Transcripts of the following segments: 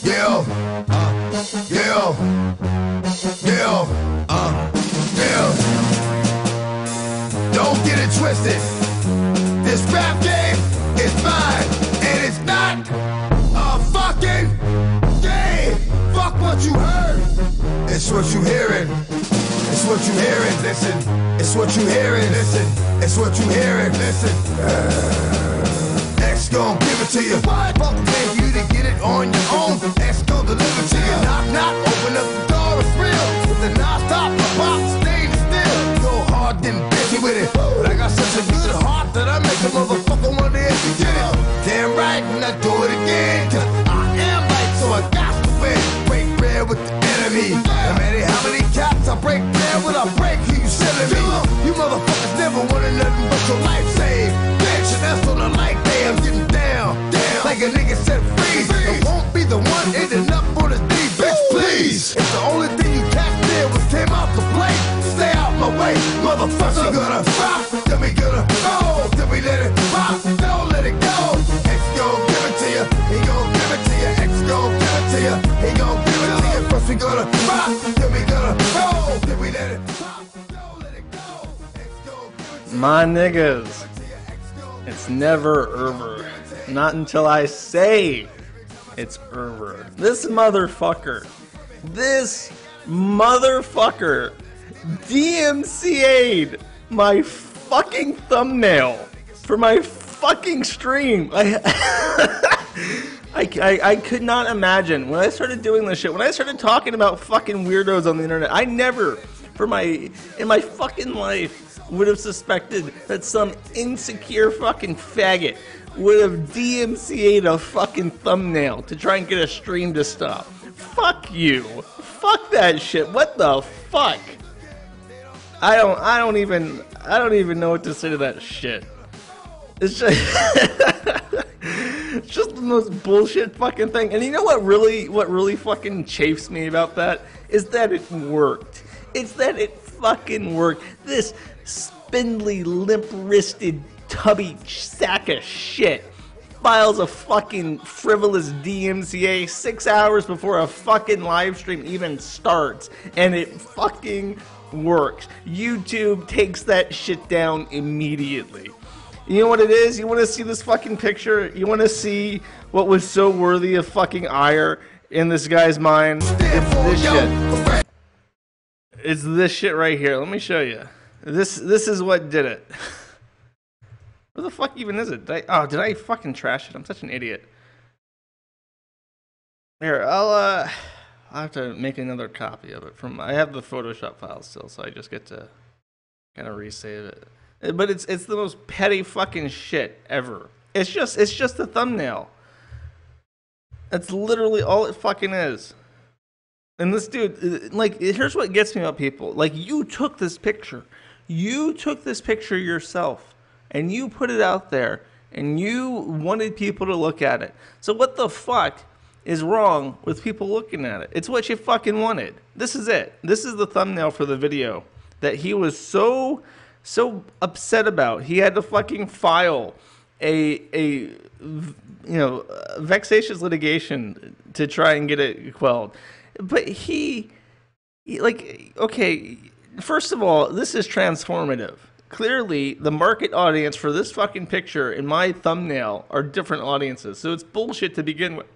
Yeah, yeah, yeah, yeah. Don't get it twisted. This rap game is mine, and it's not a fucking game. Fuck what you heard. It's what you hearing. It's what you hearing. Listen. It's what you hearing. Listen. It's what you hearing. Listen. X gon' give it to you. What? Fuck pay you to get it on your own. X gon' deliver to you. Knock, knock. Open up the door. It's real. With the non-stop, the box, stay still. Go hard, then busy with it. But I got such a good heart that I make a motherfucker want to execute it. Damn right, and I do it again. Cause I am right, so I got to win. Break bread with the enemy. No matter how many cats I break bread with, I break who you selling me. You motherfuckers never wanted nothing but your life saved. Bitch, and that's on the light day. I'm getting down. Like a nigga said, freeze. I won't be the one ending up on the D, bitch, please. If the only thing you catch there was came out to play, stay out my way, motherfucker. We gonna rock, then we gonna roll, then we let it rock, don't let it go. X gon' give it to you, he gon' give it to you. X gon' give it to you, he gon' give it to you. First we gonna rock, then we gonna roll, then we let it rock, don't let it go. X gon' give it to you. My niggas, it's never over. Not until I say it's over. This motherfucker DMCA'd my fucking thumbnail for my fucking stream. I could not imagine when I started doing this shit, when I started talking about fucking weirdos on the internet, I never in my fucking life would have suspected that some insecure fucking faggot would have DMCA'd a fucking thumbnail to try and get a stream to stop. Fuck you. Fuck that shit. What the fuck? I don't even know what to say to that shit. It's just it's just the most bullshit fucking thing. And you know what really fucking chafes me about that is that it worked. It's that it fucking worked. This spindly, limp-wristed, tubby sack of shit files a fucking frivolous DMCA 6 hours before a fucking live stream even starts, and it fucking works. YouTube takes that shit down immediately. You know what it is? You want to see this fucking picture? You want to see what was so worthy of fucking ire in this guy's mind? It's this shit. It's this shit right here. Let me show you. This is what did it. Where the fuck even is it? Did I fucking trash it? I'm such an idiot. Here, I'll have to make another copy of it I have the Photoshop file still, so I just get to kind of resave it. But it's the most petty fucking shit ever. It's just a thumbnail. That's literally all it fucking is. And this dude, like, here's what gets me about people. Like, you took this picture. You took this picture yourself. And you put it out there. And you wanted people to look at it. So what the fuck is wrong with people looking at it? It's what you fucking wanted. This is it. This is the thumbnail for the video that he was so upset about. He had to fucking file a vexatious litigation to try and get it quelled. But he like, okay, first of all, this is transformative. Clearly, the market audience for this fucking picture and my thumbnail are different audiences, so it's bullshit to begin with.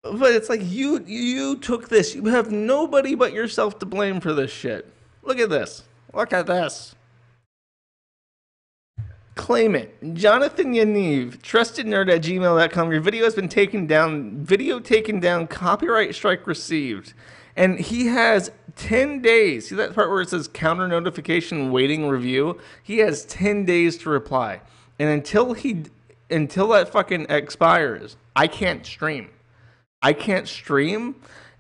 But it's like, you took this. You have nobody but yourself to blame for this shit. Look at this. Look at this. Claim it. Jonathan Yaniv, trustednerd@gmail.com. Your video has been taken down. Video taken down. Copyright strike received. And he has 10 days. See that part where it says counter notification waiting review? He has 10 days to reply. And until that fucking expires, I can't stream. I can't stream,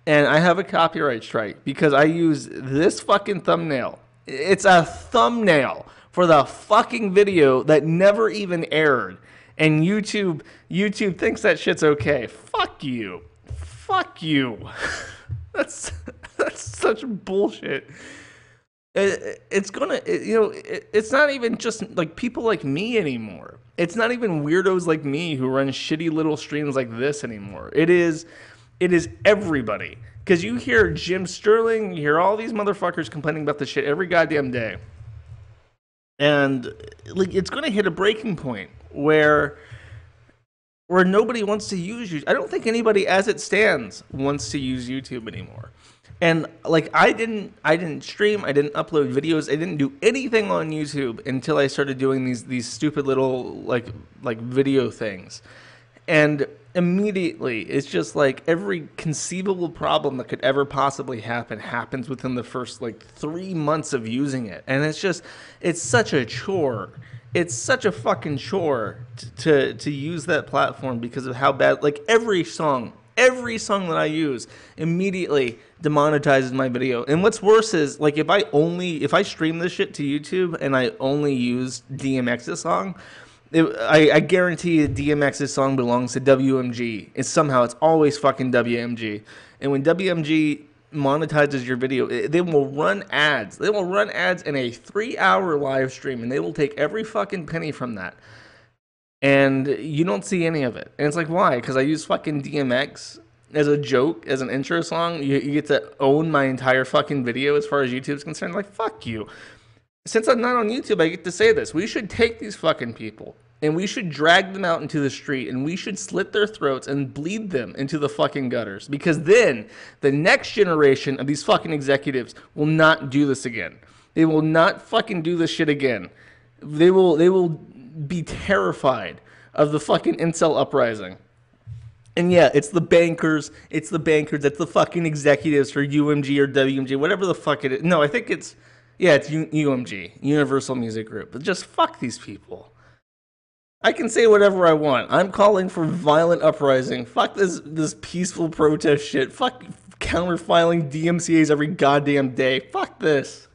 and I have a copyright strike because I use this fucking thumbnail. It's a thumbnail for the fucking video that never even aired. And YouTube thinks that shit's okay. Fuck you. Fuck you. That's such bullshit. It's gonna, it's not even just like people like me anymore. It's not even weirdos like me who run shitty little streams like this anymore. It is everybody. Because you hear Jim Sterling, you hear all these motherfuckers complaining about this shit every goddamn day. And like it's gonna hit a breaking point where nobody wants to use YouTube. I don't think anybody, as it stands, wants to use YouTube anymore. And like I didn't stream, I didn't upload videos, I didn't do anything on YouTube until I started doing these stupid little like video things. And immediately it's just like every conceivable problem that could ever possibly happen happens within the first like 3 months of using it. And it's such a chore. It's such a fucking chore to use that platform because of how bad, like every song that I use immediately demonetizes my video. And what's worse is like if I stream this shit to YouTube and I only use DMX's song, I guarantee DMX's song belongs to WMG. It's always fucking WMG. And when WMG monetizes your video, they will run ads. They will run ads in a 3-hour live stream, and they will take every fucking penny from that. And you don't see any of it. And it's like, why? Because I use fucking DMX as a joke, as an intro song. You get to own my entire fucking video as far as YouTube's concerned. Like, fuck you. Since I'm not on YouTube, I get to say this. We should take these fucking people and we should drag them out into the street and we should slit their throats and bleed them into the fucking gutters. Because then the next generation of these fucking executives will not do this again. They will not fucking do this shit again. They will be terrified of the fucking incel uprising. And yeah, it's the bankers, it's the fucking executives for UMG or WMG, whatever the fuck it is. No, I think it's UMG, Universal Music Group. But just fuck these people. I can say whatever I want. I'm calling for violent uprising. Fuck this peaceful protest shit. Fuck counterfiling DMCAs every goddamn day. Fuck this.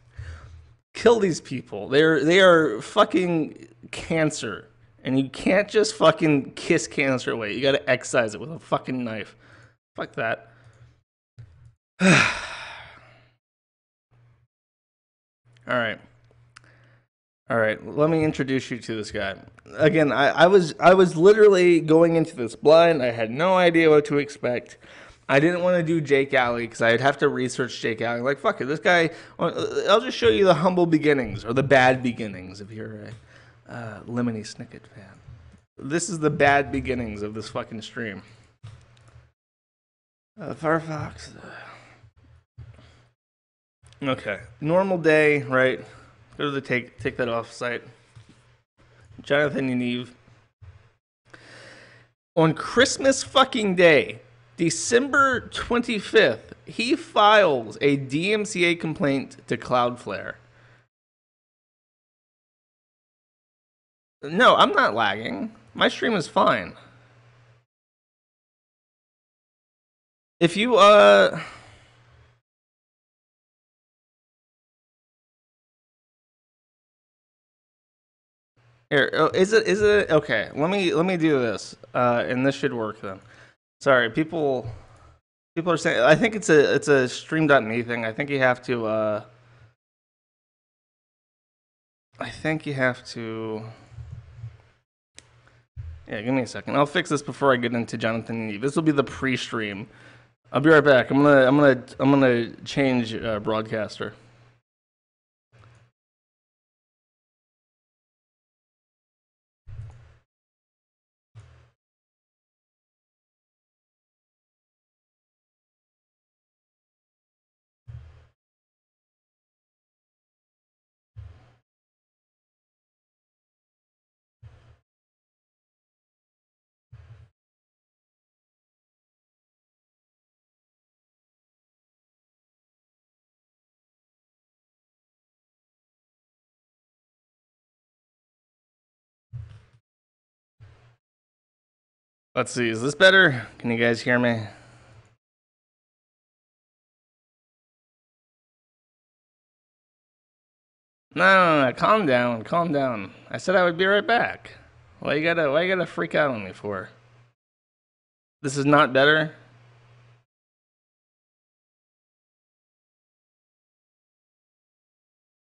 Kill these people. They are fucking cancer. And you can't just fucking kiss cancer away. You gotta excise it with a fucking knife. Fuck that. All right, let me introduce you to this guy. Again, I was literally going into this blind. I had no idea what to expect. I didn't want to do Jake Alley because I'd have to research Jake Alley. Like, fuck it, this guy, I'll just show you the humble beginnings or the bad beginnings if you're a Lemony Snicket fan. This is the bad beginnings of this fucking stream. Firefox. Okay, normal day, right? Go to the take that off site. Jonathan Yaniv. On Christmas fucking Day, December 25th, he files a DMCA complaint to Cloudflare. No, I'm not lagging. My stream is fine. If you, Here, is it okay? Let me do this, and this should work then. Sorry, people are saying. I think it's a stream.me thing. I think you have to. I think you have to. Yeah, give me a second. I'll fix this before I get into Jonathan and Eve. This will be the pre-stream. I'll be right back. I'm gonna change broadcaster. Let's see. Is this better? Can you guys hear me? No. Calm down. I said I would be right back. Why you gotta freak out on me for? This is not better?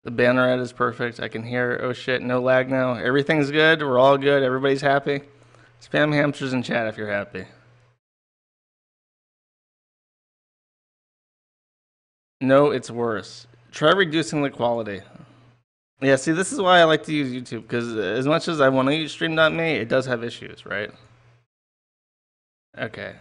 The banner ad is perfect. I can hear, oh shit, no lag now. Everything's good. We're all good. Everybody's happy. Spam hamsters in chat if you're happy. No, it's worse. Try reducing the quality. Yeah, see, this is why I like to use YouTube, because as much as I want to use stream.me, it does have issues, right? Okay.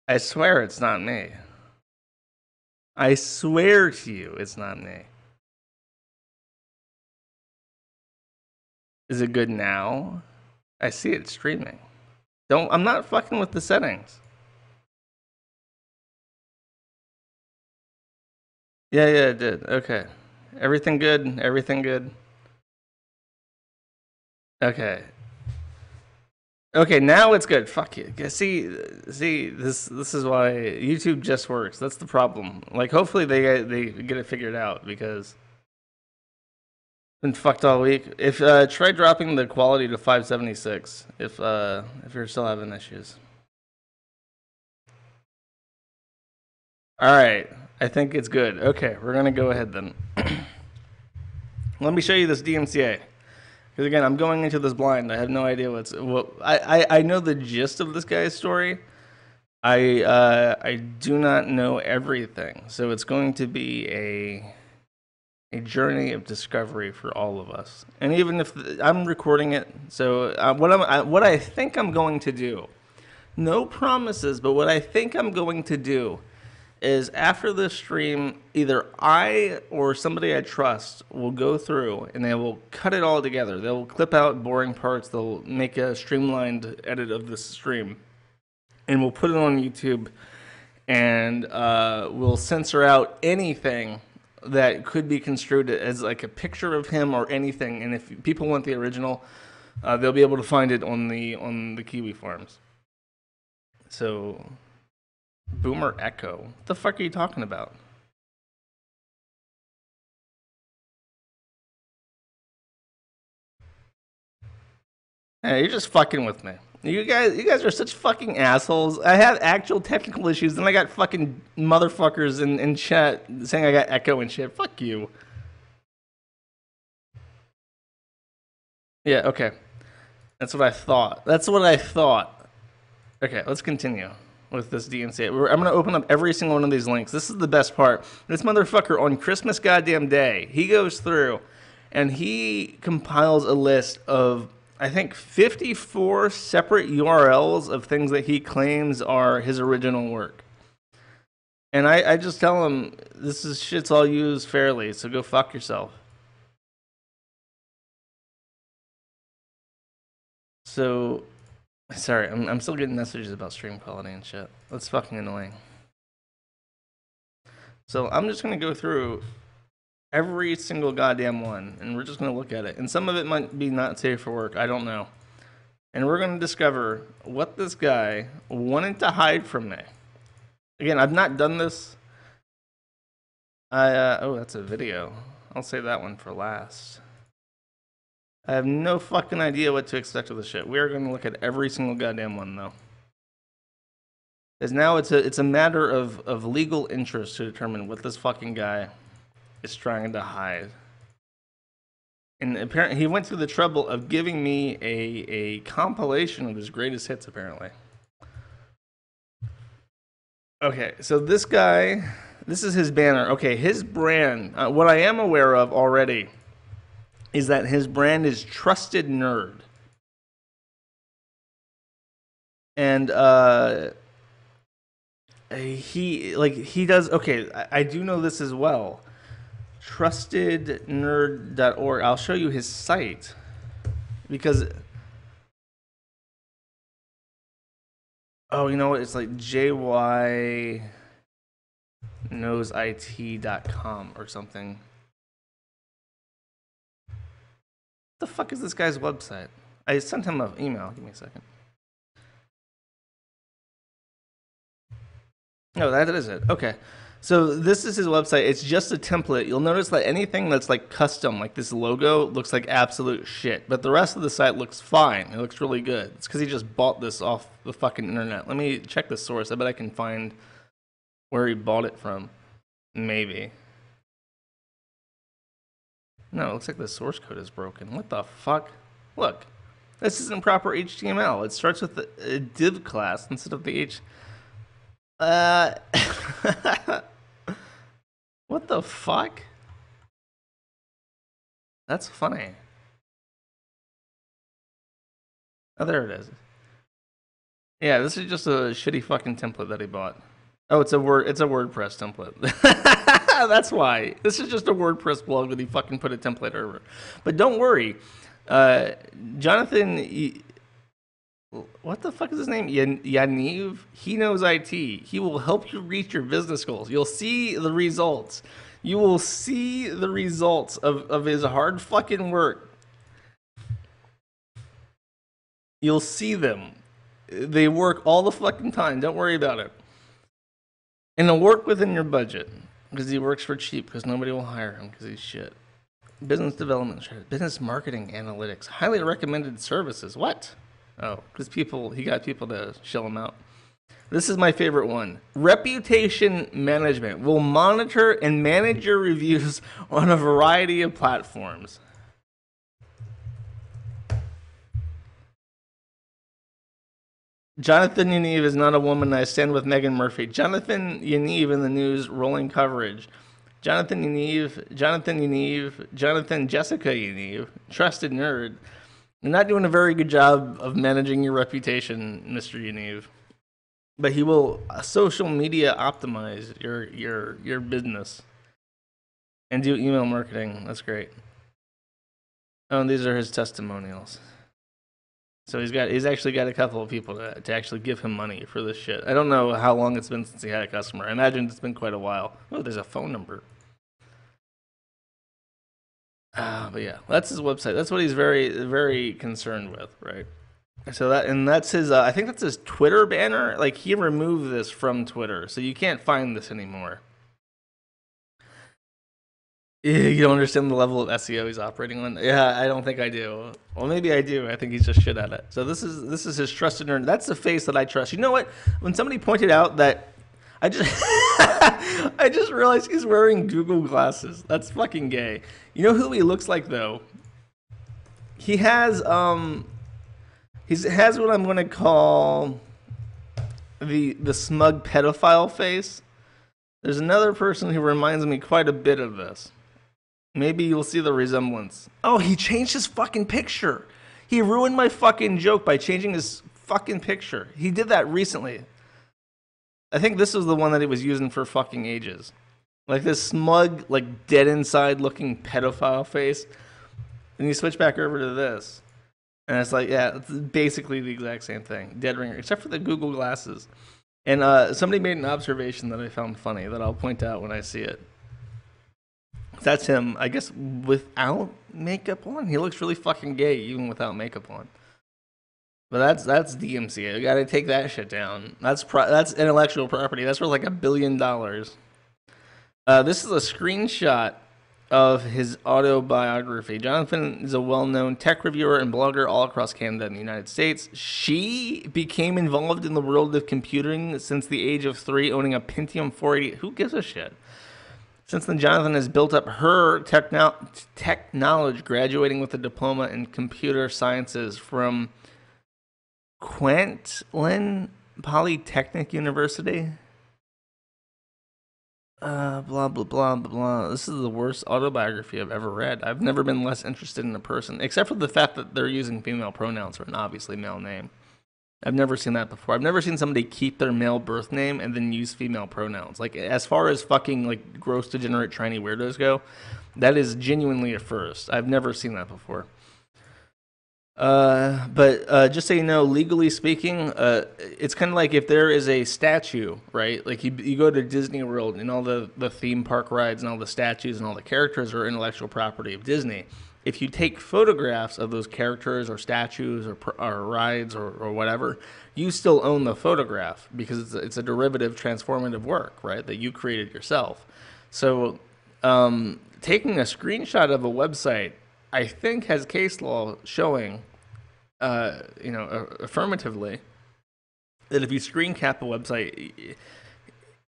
I swear it's not me. I swear to you, it's not me. Is it good now? I see it streaming. I'm not fucking with the settings. Yeah, it did. Okay. Everything good? Everything good? Okay. Okay, now it's good. Fuck you. See, this is why YouTube just works. That's the problem. Like, hopefully they get it figured out, because been fucked all week. If try dropping the quality to 576 if you're still having issues. All right, I think it's good. Okay, we're gonna go ahead then. Let me show you this DMCA. Because again, I'm going into this blind. I have no idea I know the gist of this guy's story. I do not know everything, so it's going to be a journey of discovery for all of us. And even if I'm recording it, so what I think I'm going to do, no promises, but what I think I'm going to do is after the stream, either I or somebody I trust will go through and they will cut it all together. They'll clip out boring parts. They'll make a streamlined edit of the stream, and we'll put it on YouTube, and we'll censor out anything that could be construed as like a picture of him or anything. And if people want the original, they'll be able to find it on the Kiwi forums. So, Boomer Echo, what the fuck are you talking about? Hey, you're just fucking with me. You guys are such fucking assholes. I have actual technical issues, and I got fucking motherfuckers in chat saying I got echo and shit. Fuck you. Yeah, okay. That's what I thought. Okay, let's continue with this DNC. I'm going to open up every single one of these links. This is the best part. This motherfucker on Christmas goddamn day, he goes through and he compiles a list of, I think, 54 separate URLs of things that he claims are his original work. And I just tell him, this is shit's all used fairly, so go fuck yourself. So, sorry, I'm still getting messages about stream quality and shit. That's fucking annoying. So I'm just gonna go through every single goddamn one, and we're just gonna look at it. And some of it might be not safe for work, I don't know. And we're gonna discover what this guy wanted to hide from me. Again, I've not done this. Oh, that's a video. I'll save that one for last. I have no fucking idea what to expect with this shit. We are going to look at every single goddamn one, though. Because now it's a matter of legal interest to determine what this fucking guy is trying to hide. And apparently, he went through the trouble of giving me a compilation of his greatest hits, apparently. Okay, so this guy, this is his banner. Okay, his brand, what I am aware of already is that his brand is Trusted Nerd. And he does, okay, I do know this as well. Trustednerd.org. I'll show you his site because, oh, you know what? It's like JY knowsit.com or something. What the fuck is this guy's website? I sent him an email. Give me a second. No, that is it. Okay. So this is his website. It's just a template. You'll notice that anything that's like custom, like this logo, looks like absolute shit. But the rest of the site looks fine. It looks really good. It's because he just bought this off the fucking internet. Let me check the source. I bet I can find where he bought it from. Maybe. No, it looks like the source code is broken. What the fuck? Look. This isn't proper HTML. It starts with a div class instead of the H. What the fuck? That's funny. Oh, there it is. Yeah, this is just a shitty fucking template that he bought. Oh, it's a WordPress template. That's why. This is just a WordPress blog that he fucking put a template over. But don't worry. Jonathan, what the fuck is his name? Yaniv? He knows IT. He will help you reach your business goals. You'll see the results. You will see the results of his hard fucking work. You'll see them. They work all the fucking time. Don't worry about it. And it'll work within your budget. Because he works for cheap. Because nobody will hire him because he's shit. Business development, business marketing analytics, highly recommended services. What? Oh, because he got people to shell him out. This is my favorite one. Reputation management will monitor and manage your reviews on a variety of platforms. Jonathan Yaniv is not a woman. I stand with Megan Murphy. Jonathan Yaniv in the news, rolling coverage. Jonathan Jessica Yaniv, trusted nerd. You're not doing a very good job of managing your reputation, Mr. Yaniv. But he will social media optimize your business and do email marketing. That's great. Oh, and these are his testimonials. So he's actually got a couple of people to actually give him money for this shit. I don't know how long it's been since he had a customer. I imagine it's been quite a while. Oh, there's a phone number. But yeah, that's his website. That's what he's very, very concerned with, right? So that's his. I think that's his Twitter banner. Like he removed this from Twitter, so you can't find this anymore. You don't understand the level of SEO he's operating on. Yeah, I don't think I do. Well, maybe I do. I think he's just shit at it. So this is his trusted nerd. That's the face that I trust. You know what? When somebody pointed out that, I just realized he's wearing Google glasses. That's fucking gay. You know who he looks like though? He has what I'm going to call the smug pedophile face. There's another person who reminds me quite a bit of this. Maybe you'll see the resemblance. Oh, he changed his fucking picture. He ruined my fucking joke by changing his fucking picture. He did that recently. I think this was the one that he was using for fucking ages. Like this smug, like dead inside looking pedophile face. And you switch back over to this. And it's like, yeah, it's basically the exact same thing. Dead ringer, except for the Google glasses. And somebody made an observation that I found funny that I'll point out when I see it. That's him, I guess, without makeup on. He looks really fucking gay even without makeup on. But that's DMCA. You gotta take that shit down. That's intellectual property. That's worth like $1 billion. This is a screenshot of his autobiography. Jonathan is a well-known tech reviewer and blogger all across Canada and the United States. She became involved in the world of computing since the age of 3, owning a Pentium 480. Who gives a shit? Since then, Jonathan has built up her tech knowledge, graduating with a diploma in computer sciences from Kwantlen Polytechnic University. Blah, blah, blah, blah. This is the worst autobiography I've ever read. I've never been less interested in a person, except for the fact that they're using female pronouns for an obviously male name. I've never seen that before. I've never seen somebody keep their male birth name and then use female pronouns. Like, as far as fucking, like, gross, degenerate, tranny weirdos go, that is genuinely a first. I've never seen that before. But just so you know, legally speaking, it's kind of like if there is a statue, right? Like you go to Disney World and all the theme park rides and all the statues and all the characters are intellectual property of Disney. If you take photographs of those characters or statues or rides or whatever, you still own the photograph because it's a derivative transformative work, right? That you created yourself. So taking a screenshot of a website, I think, has case law showing, affirmatively, that if you screen cap a website,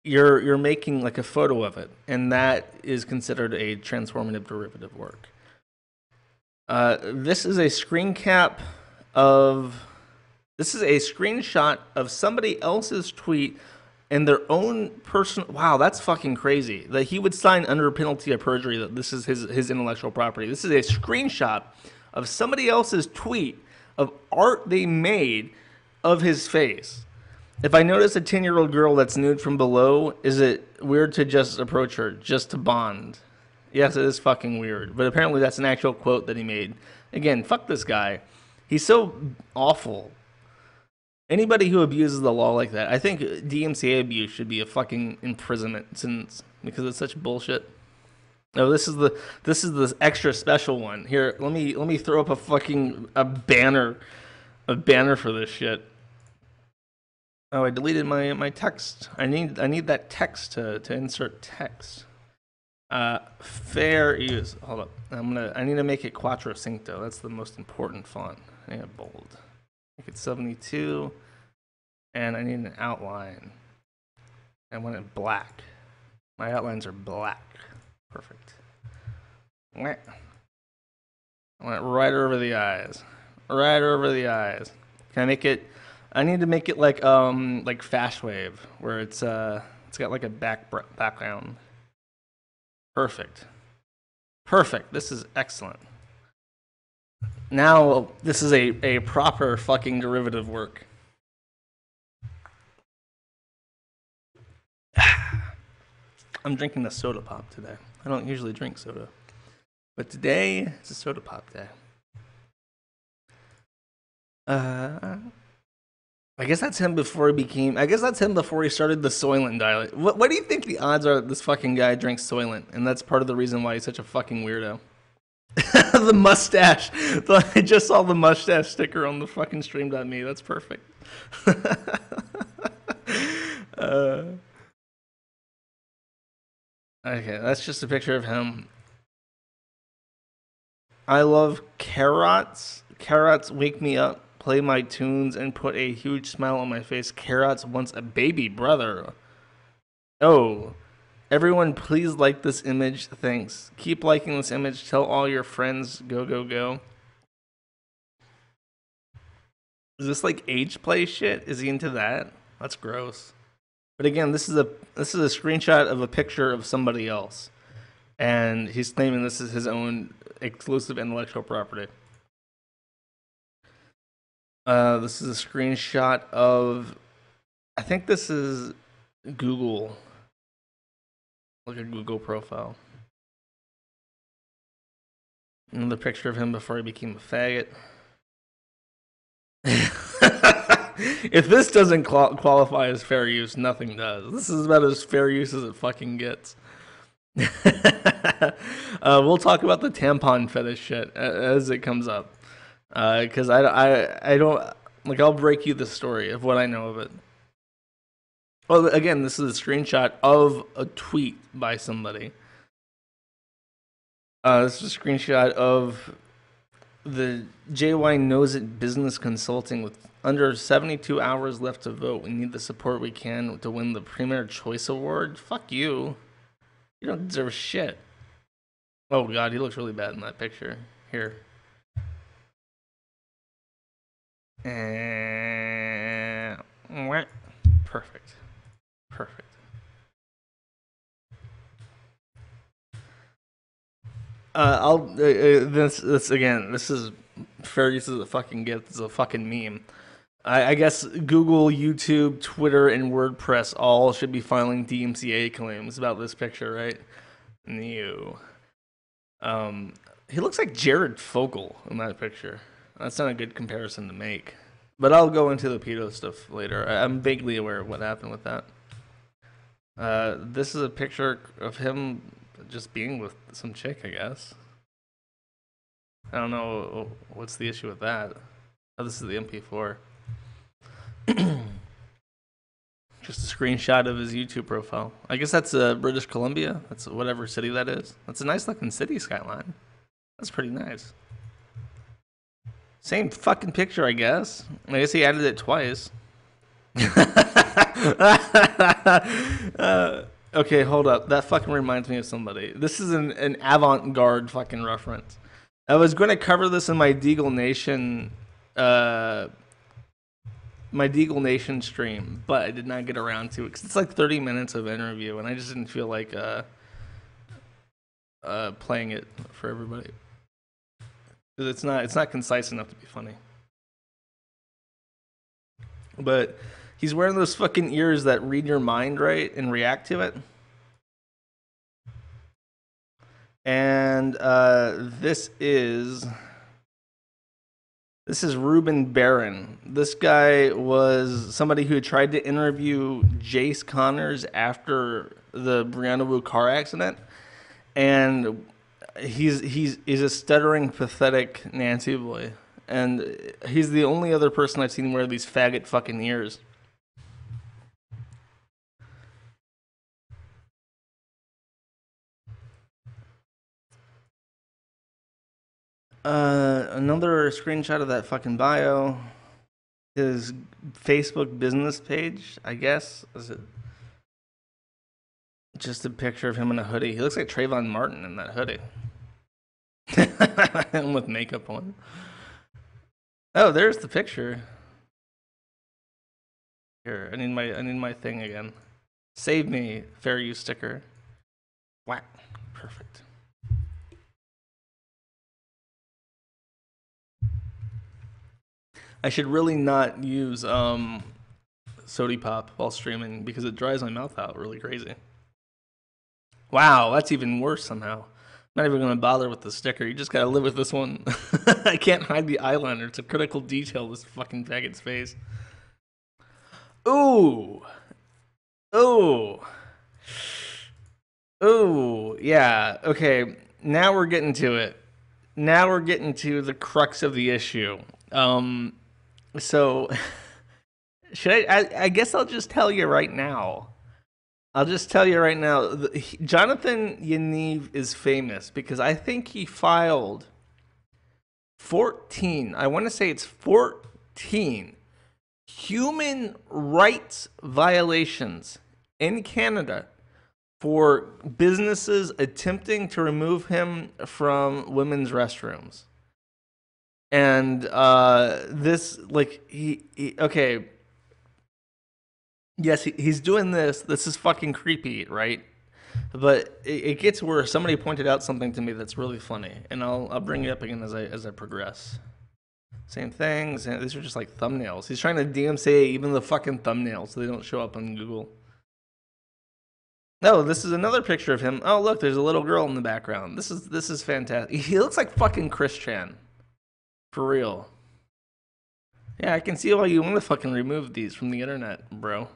you're making like a photo of it, and that is considered a transformative derivative work. This is a screen cap of. This is a screenshot of somebody else's tweet and their own personal. Wow, that's fucking crazy. That he would sign under penalty of perjury that this is his intellectual property. This is a screenshot of somebody else's tweet of art they made of his face. If I notice a 10-year-old girl that's nude from below, is it weird to just approach her, just to bond? Yes, it is fucking weird. But apparently that's an actual quote that he made. Again, fuck this guy. He's so awful. Anybody who abuses the law like that, I think DMCA abuse should be a fucking imprisonment sentence because it's such bullshit. Oh, this is the extra special one. Here, let me throw up a banner for this shit. Oh, I deleted my text. I need that text to insert text. Fair use. Hold up. I need to make it Quattro Cinco. That's the most important font. I need it bold. Make it 72. And I need an outline. I want it black. My outlines are black. Perfect. I want it right over the eyes. Right over the eyes. Can I make it? I need to make it like Fast Wave, where it's got like a background. Perfect. Perfect. This is excellent. Now this is a proper fucking derivative work. I'm drinking a soda pop today. I don't usually drink soda, but today it's a soda pop day. I guess that's him before he became. I guess that's him before he started the Soylent diet. What do you think the odds are that this fucking guy drinks Soylent, and that's part of the reason why he's such a fucking weirdo? The mustache. I just saw the mustache sticker on the fucking stream.me. That's perfect. Okay, that's just a picture of him. I love carrots. Carrots wake me up, play my tunes, and put a huge smile on my face. Carrots wants a baby brother. Oh, everyone please like this image. Thanks. Keep liking this image. Tell all your friends. Go, go, go. Is this like age play shit? Is he into that? That's gross. But again, this is a screenshot of a picture of somebody else, and he's claiming this is his own exclusive intellectual property. This is a screenshot of, I think this is Google. Look at Google profile. Another picture of him before he became a faggot. If this doesn't qualify as fair use, nothing does. This is about as fair use as it fucking gets. We'll talk about the tampon fetish shit as it comes up, because I don't like. I'll break you the story of what I know of it. Well, again, this is a screenshot of a tweet by somebody. This is a screenshot of the JY Knows It Business Consulting with under 72 hours left to vote. We need the support we can to win the Premier Choice Award. Fuck you. You don't deserve shit. Oh god, he looks really bad in that picture. Here. Perfect. Perfect. This again. This is fair use as it fucking gets. It's a fucking meme. I guess Google, YouTube, Twitter, and WordPress all should be filing DMCA claims about this picture, right? New. He looks like Jared Fogle in that picture. That's not a good comparison to make. But I'll go into the pedo stuff later. I'm vaguely aware of what happened with that. This is a picture of him just being with some chick, I guess. I don't know what's the issue with that. Oh, this is the MP4. Just a screenshot of his YouTube profile. I guess that's British Columbia. That's whatever city that is. That's a nice looking city skyline. That's pretty nice. Same fucking picture, I guess. I guess he added it twice. Okay, hold up. That fucking reminds me of somebody. This is an avant-garde fucking reference. I was going to cover this in my Deagle Nation stream, but I did not get around to it because it's like 30 minutes of interview, and I just didn't feel like playing it for everybody. It's not concise enough to be funny. But he's wearing those fucking ears that read your mind, right, and react to it. And this is Ruben Barron. This guy was somebody who tried to interview Jace Connors after the Brianna Wu car accident, and he's a stuttering, pathetic Nancy boy, and he's the only other person I've seen wear these faggot fucking ears. Another screenshot of that fucking bio. His Facebook business page, I guess. Is it just a picture of him in a hoodie? He looks like Trayvon Martin in that hoodie. And with makeup on. Oh, there's the picture. Here, I need my thing again. Save me, fair use sticker. Whack. Perfect. I should really not use Sody Pop while streaming because it dries my mouth out really crazy. Wow, that's even worse somehow. I'm not even going to bother with the sticker. You just got to live with this one. I can't hide the eyeliner. It's a critical detail, this fucking faggot's face. Ooh. Ooh. Ooh. Yeah. Okay. Now we're getting to it. Now we're getting to the crux of the issue. So, should I guess I'll just tell you right now. Jonathan Yaniv is famous because I think he filed 14, I want to say it's 14 human rights violations in Canada for businesses attempting to remove him from women's restrooms. And this, like, okay. Yes, he's doing this. This is fucking creepy, right? But it gets worse. Somebody pointed out something to me that's really funny, and I'll bring it up again as I progress. Same things. These are just like thumbnails. He's trying to DMCA even the fucking thumbnails so they don't show up on Google. No, this is another picture of him. Oh, look, there's a little girl in the background. This is fantastic. He looks like fucking Chris Chan. For real. Yeah, I can see why you want to fucking remove these from the internet, bro.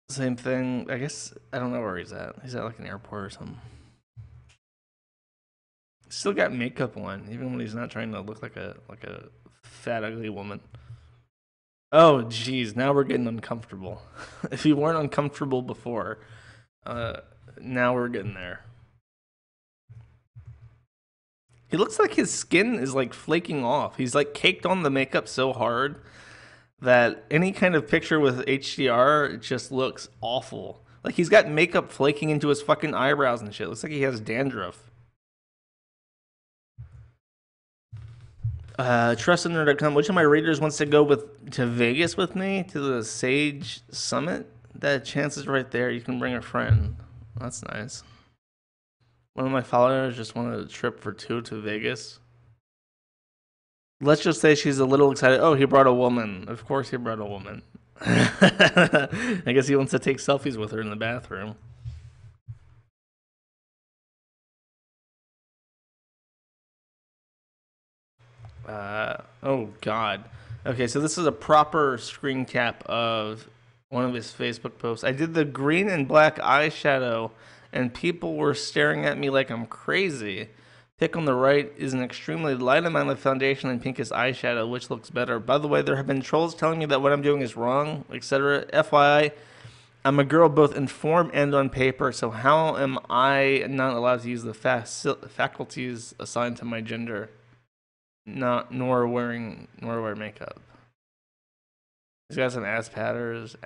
Same thing. I guess I don't know where he's at. He's at like an airport or something. Still got makeup on, even when he's not trying to look like a fat ugly woman. Oh, geez, now we're getting uncomfortable. If you weren't uncomfortable before, now we're getting there. He looks like his skin is like flaking off. He's like caked on the makeup so hard that any kind of picture with HDR just looks awful. Like he's got makeup flaking into his fucking eyebrows and shit. Looks like he has dandruff. Trustandner.com. Which of my readers wants to go to Vegas with me to the Sage Summit? That chance is right there. You can bring a friend. That's nice. One of my followers just wanted a trip for 2 to Vegas. Let's just say she's a little excited. Oh, he brought a woman. Of course he brought a woman. I guess he wants to take selfies with her in the bathroom. Oh God. Okay, so this is a proper screen cap of one of his Facebook posts. I did the green and black eyeshadow, and people were staring at me like I'm crazy. Pick on the right is an extremely light amount of foundation and pink is eyeshadow, which looks better. By the way, there have been trolls telling me that what I'm doing is wrong, etc. FYI, I'm a girl both in form and on paper, so how am I not allowed to use the faculties assigned to my gender? Nor wear makeup. He's got some ass patters.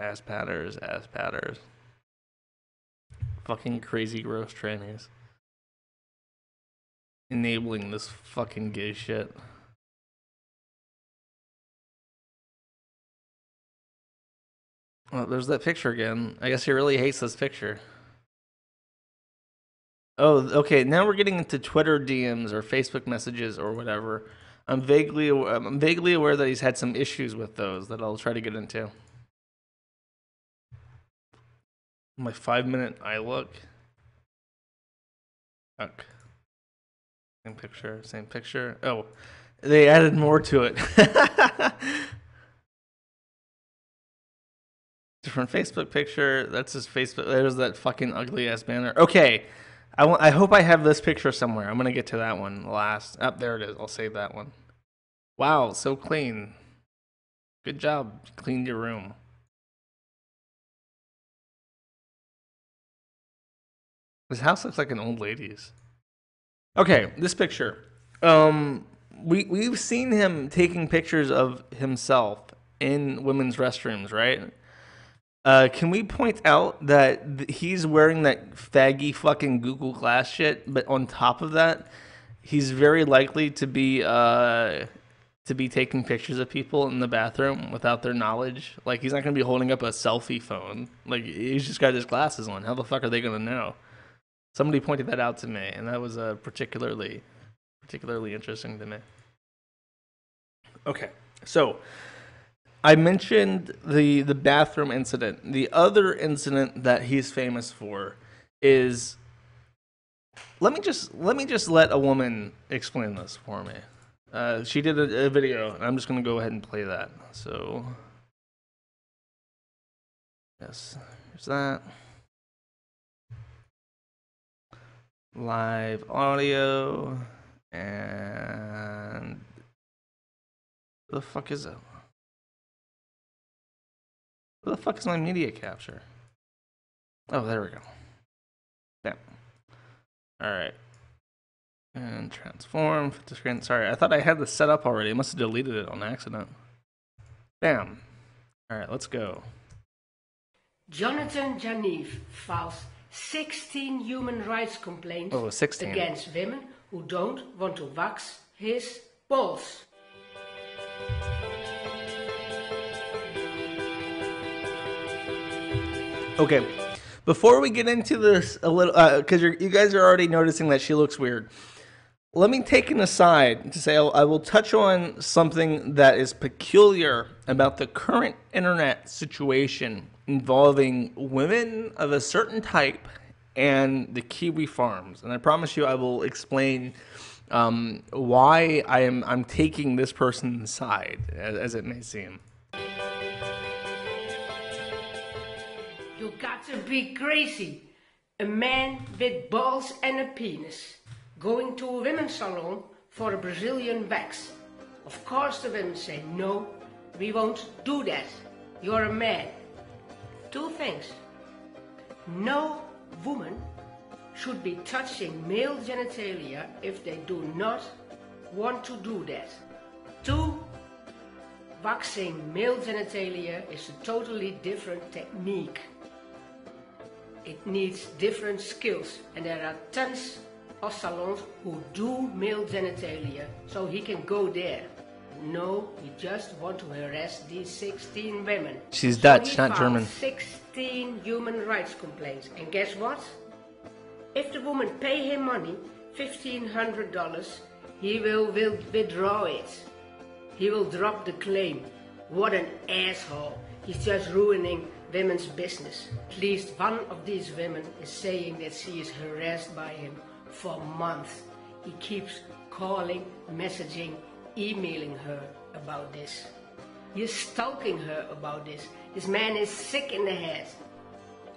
Fucking crazy gross trannies. Enabling this fucking gay shit. Oh, there's that picture again. I guess he really hates this picture. Oh, okay. Now we're getting into Twitter DMs or Facebook messages or whatever. I'm vaguely aware that he's had some issues with those that I'll try to get into. My 5-minute eye look. Fuck. Same picture. Oh, they added more to it. Different Facebook picture. That's his Facebook. There's that fucking ugly ass banner. Okay. I hope I have this picture somewhere. I'm gonna get to that one last. Oh, there it is. I'll save that one. Wow, so clean. Good job. Cleaned your room. This house looks like an old lady's. Okay, this picture. We've seen him taking pictures of himself in women's restrooms, right? Can we point out that he's wearing that faggy fucking Google Glass shit, but on top of that, he's very likely to be taking pictures of people in the bathroom without their knowledge. Like, he's not gonna be holding up a selfie phone. Like, he's just got his glasses on. How the fuck are they gonna know? Somebody pointed that out to me, and that was particularly interesting to me. Okay, so I mentioned the bathroom incident. The other incident that he's famous for is let me just let a woman explain this for me. She did a video, and I'm just gonna go ahead and play that. So yes, here's that. Live audio, and what the fuck is it? What the fuck is my media capture? Oh, there we go. Damn. Alright. And transform, fit to screen. Sorry, I thought I had this set up already. I must have deleted it on accident. Bam. Alright, let's go. Jonathan Janif files 16 human rights complaints against women who don't want to wax his balls. Okay, before we get into this a little, because you guys are already noticing that she looks weird, let me take an aside to say I will touch on something that is peculiar about the current internet situation involving women of a certain type and the Kiwi farms. And I promise you I will explain why I'm taking this person's side, as it may seem. You got to be crazy. A man with balls and a penis going to a women's salon for a Brazilian wax. Of course the women say, no, we won't do that. You're a man. Two things. No woman should be touching male genitalia if they do not want to do that. Two, waxing male genitalia is a totally different technique. It needs different skills, and there are tons of salons who do male genitalia, so he can go there. No, we just want to harass these 16 women. She's Dutch, not German. 16 human rights complaints, and guess what? If the woman pay him money, $1,500, he will withdraw it. He will drop the claim. What an asshole. He's just ruining women's business. At least one of these women is saying that she is harassed by him for months. He keeps calling, messaging, emailing her about this. He is stalking her about this. This man is sick in the head.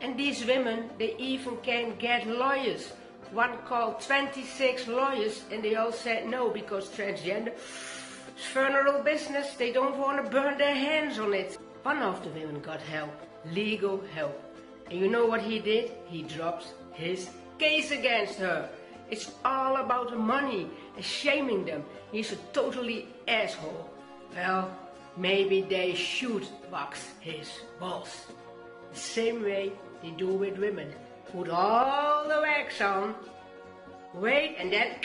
And these women, they even can get lawyers. One called 26 lawyers and they all said no because transgender is funeral business. They don't want to burn their hands on it. One of the women got help, legal help. And you know what he did? He dropped his case against her. It's all about the money and shaming them. He's a totally asshole. Well, maybe they should wax his balls. The same way they do with women. Put all the wax on, wait, and then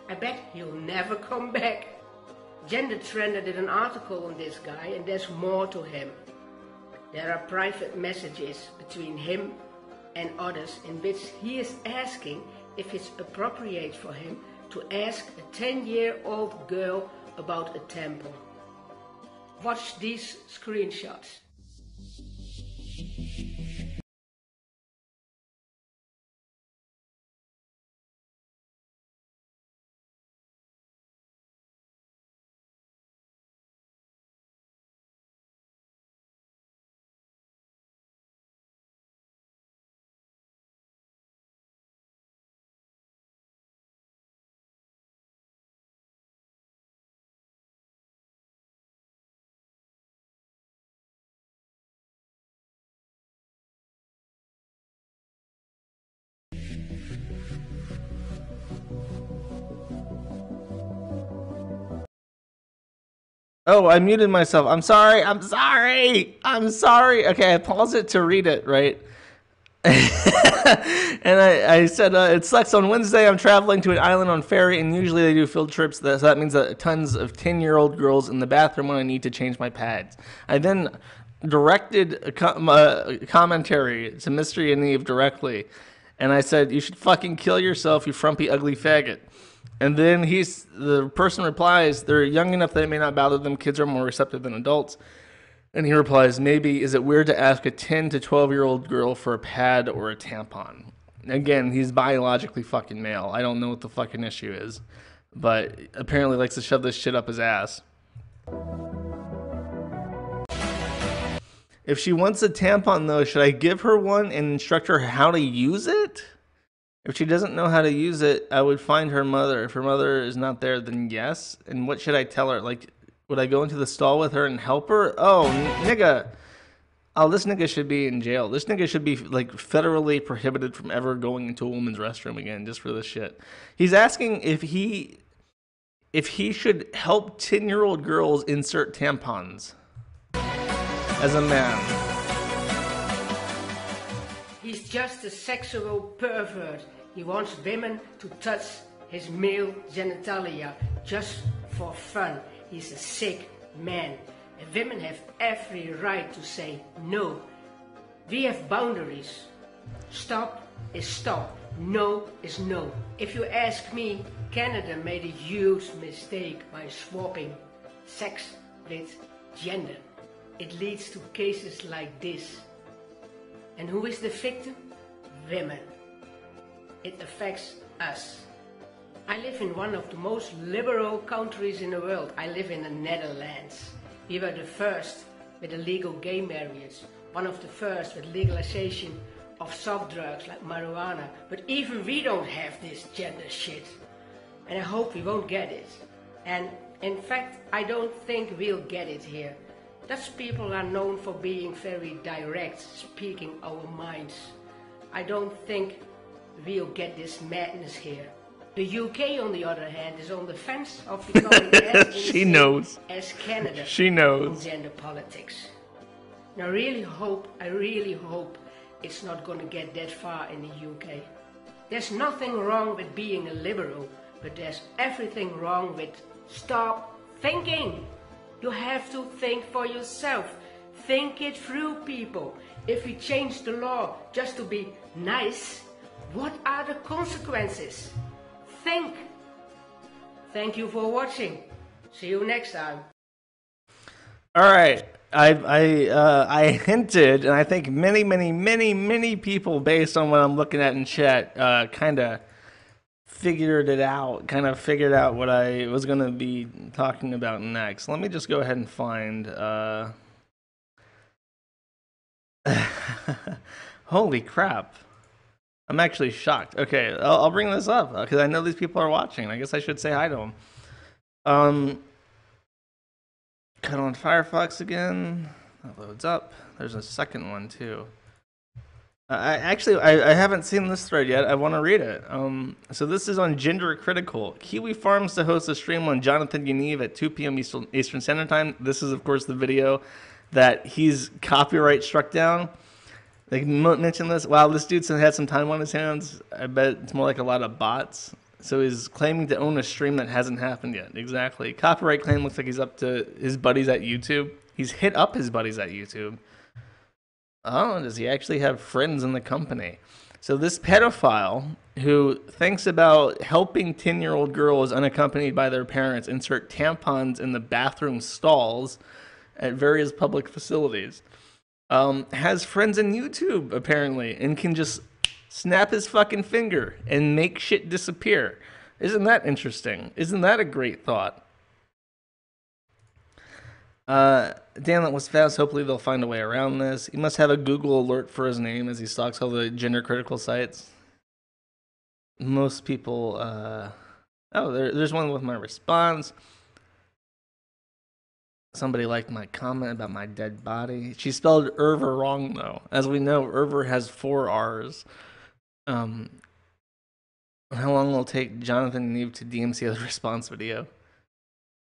I bet he'll never come back. Gender Trender did an article on this guy, and there's more to him. There are private messages between him and others in which he is asking if it's appropriate for him to ask a 10-year-old girl about a tampon. Watch these screenshots. Oh, I muted myself. I'm sorry. I'm sorry. I'm sorry. Okay, I paused it to read it, right? And I said, it sucks. On Wednesday, I'm traveling to an island on ferry, and usually they do field trips. So that means that tons of 10-year-old girls in the bathroom when I need to change my pads. I then directed a commentary to Mystery and Eve directly, and I said, you should fucking kill yourself, you frumpy, ugly faggot. And then the person replies, they're young enough that it may not bother them. Kids are more receptive than adults. And he replies, maybe, is it weird to ask a 10 to 12-year-old girl for a pad or a tampon? Again, he's biologically fucking male. I don't know what the fucking issue is. But apparently likes to shove this shit up his ass. If she wants a tampon, though, should I give her one and instruct her how to use it? If she doesn't know how to use it, I would find her mother. If her mother is not there, then yes. And what should I tell her? Like, would I go into the stall with her and help her? Oh, nigga. Oh, this nigga should be in jail. This nigga should be, like, federally prohibited from ever going into a woman's restroom again just for this shit. He's asking if he should help 10-year-old girls insert tampons as a man. He's just a sexual pervert. He wants women to touch his male genitalia just for fun. He's a sick man. And women have every right to say no. We have boundaries. Stop is stop. No is no. If you ask me, Canada made a huge mistake by swapping sex with gender. It leads to cases like this. And who is the victim? Women. It affects us. I live in one of the most liberal countries in the world. I live in the Netherlands. We were the first with illegal gay marriage. One of the first with legalization of soft drugs like marijuana. But even we don't have this gender shit. And I hope we won't get it. And in fact, I don't think we'll get it here. Dutch people are known for being very direct, speaking our minds. I don't think we'll get this madness here. The UK, on the other hand, is on the fence of becoming as She knows. as Canada. She knows. In gender politics. And I really hope it's not going to get that far in the UK. There's nothing wrong with being a liberal, but there's everything wrong with stop thinking. You have to think for yourself. Think it through, people. If we change the law just to be nice, what are the consequences? Think. Thank you for watching. See you next time. All right. I hinted, and I think many people, based on what I'm looking at in chat, kind of figured it out, kind of figured out what I was going to be talking about next. Let me just go ahead and find... Holy crap. I'm actually shocked. Okay, I'll bring this up because I know these people are watching. I guess I should say hi to them. Cut on Firefox again. That loads up. There's a second one too. I haven't seen this thread yet. I want to read it. So this is on Gender Critical. Kiwi Farms to host a stream on Jonathan Yaniv at 2 p.m. Eastern Standard Time. This is, of course, the video that he's copyright struck down. They mentioned this. Wow, this dude had some time on his hands. I bet it's more like a lot of bots. So he's claiming to own a stream that hasn't happened yet. Exactly. Copyright claim looks like he's up to his buddies at YouTube. He's hit up his buddies at YouTube. Oh, does he actually have friends in the company? So this pedophile who thinks about helping 10-year-old girls unaccompanied by their parents insert tampons in the bathroom stalls at various public facilities has friends in YouTube, apparently, and can just snap his fucking finger and make shit disappear. Isn't that interesting? Isn't that a great thought? Damn, that was fast. Hopefully they'll find a way around this. He must have a Google alert for his name as he stalks all the gender critical sites. Most people, there's one with my response. Somebody liked my comment about my dead body. She spelled Irver wrong, though. As we know, Irver has 4 R's. How long will it take Jonathan and Eve to DMC the response video?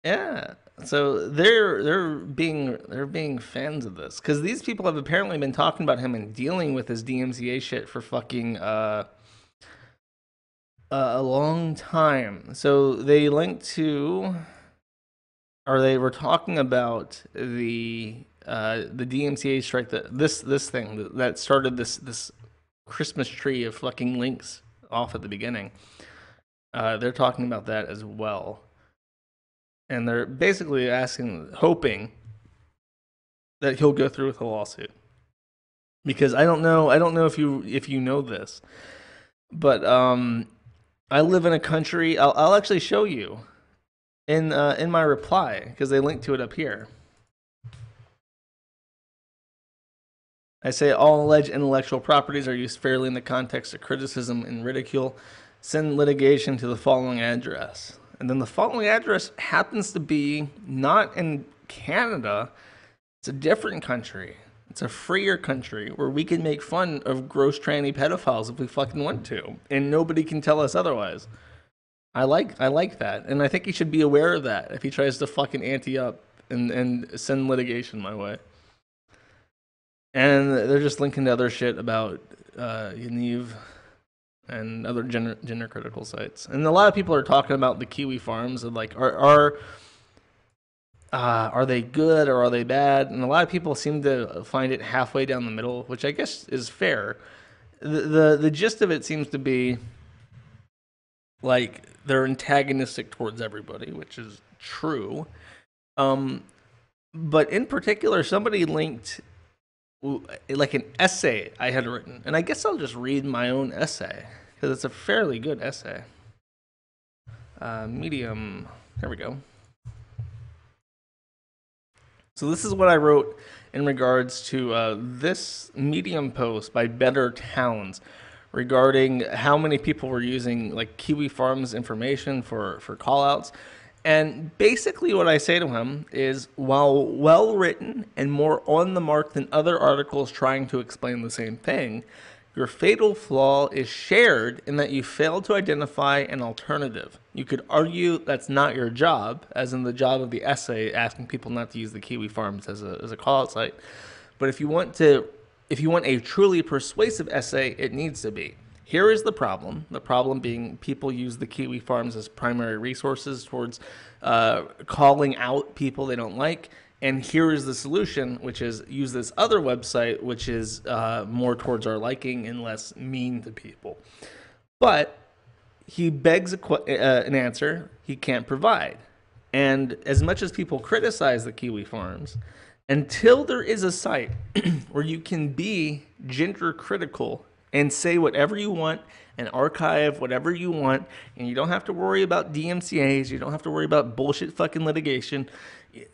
Yeah, so they're being fans of this because these people have apparently been talking about him and dealing with his DMCA shit for fucking a long time. So they linked to, or they were talking about the DMCA strike, this thing that started this Christmas tree of fucking links off at the beginning. They're talking about that as well. And they're basically hoping that he'll go through with a lawsuit. Because I don't know if you know this, but I live in a country. I'll actually show you in my reply because they linked to it up here. I say all alleged intellectual properties are used fairly in the context of criticism and ridicule. Send litigation to the following address. And then the following address happens to be not in Canada. It's a different country. It's a freer country where we can make fun of gross tranny pedophiles if we fucking want to. And nobody can tell us otherwise. I like that. And I think he should be aware of that if he tries to fucking ante up and send litigation my way. And they're just linking to other shit about Yaniv and other gender critical sites. And a lot of people are talking about the Kiwi Farms and like are they good or are they bad? And a lot of people seem to find it halfway down the middle, which I guess is fair. The gist of it seems to be like they're antagonistic towards everybody, which is true. But in particular, somebody linked like an essay I had written, and I guess I'll just read my own essay because it's a fairly good essay. Medium, there we go. So this is what I wrote in regards to this Medium post by Better Towns regarding how many people were using like Kiwi Farms information for callouts. And basically what I say to him is, while well written and more on the mark than other articles trying to explain the same thing, your fatal flaw is shared in that you fail to identify an alternative. You could argue that's not your job, as in the job of the essay asking people not to use the Kiwi Farms as a call-out site. But if you want a truly persuasive essay, it needs to be. Here is the problem. The problem being people use the Kiwi Farms as primary resources towards calling out people they don't like. And here is the solution, which is use this other website, which is more towards our liking and less mean to people. But he begs an answer he can't provide. And as much as people criticize the Kiwi Farms, until there is a site where you can be gender critical and say whatever you want and archive whatever you want, and you don't have to worry about DMCAs, you don't have to worry about bullshit fucking litigation,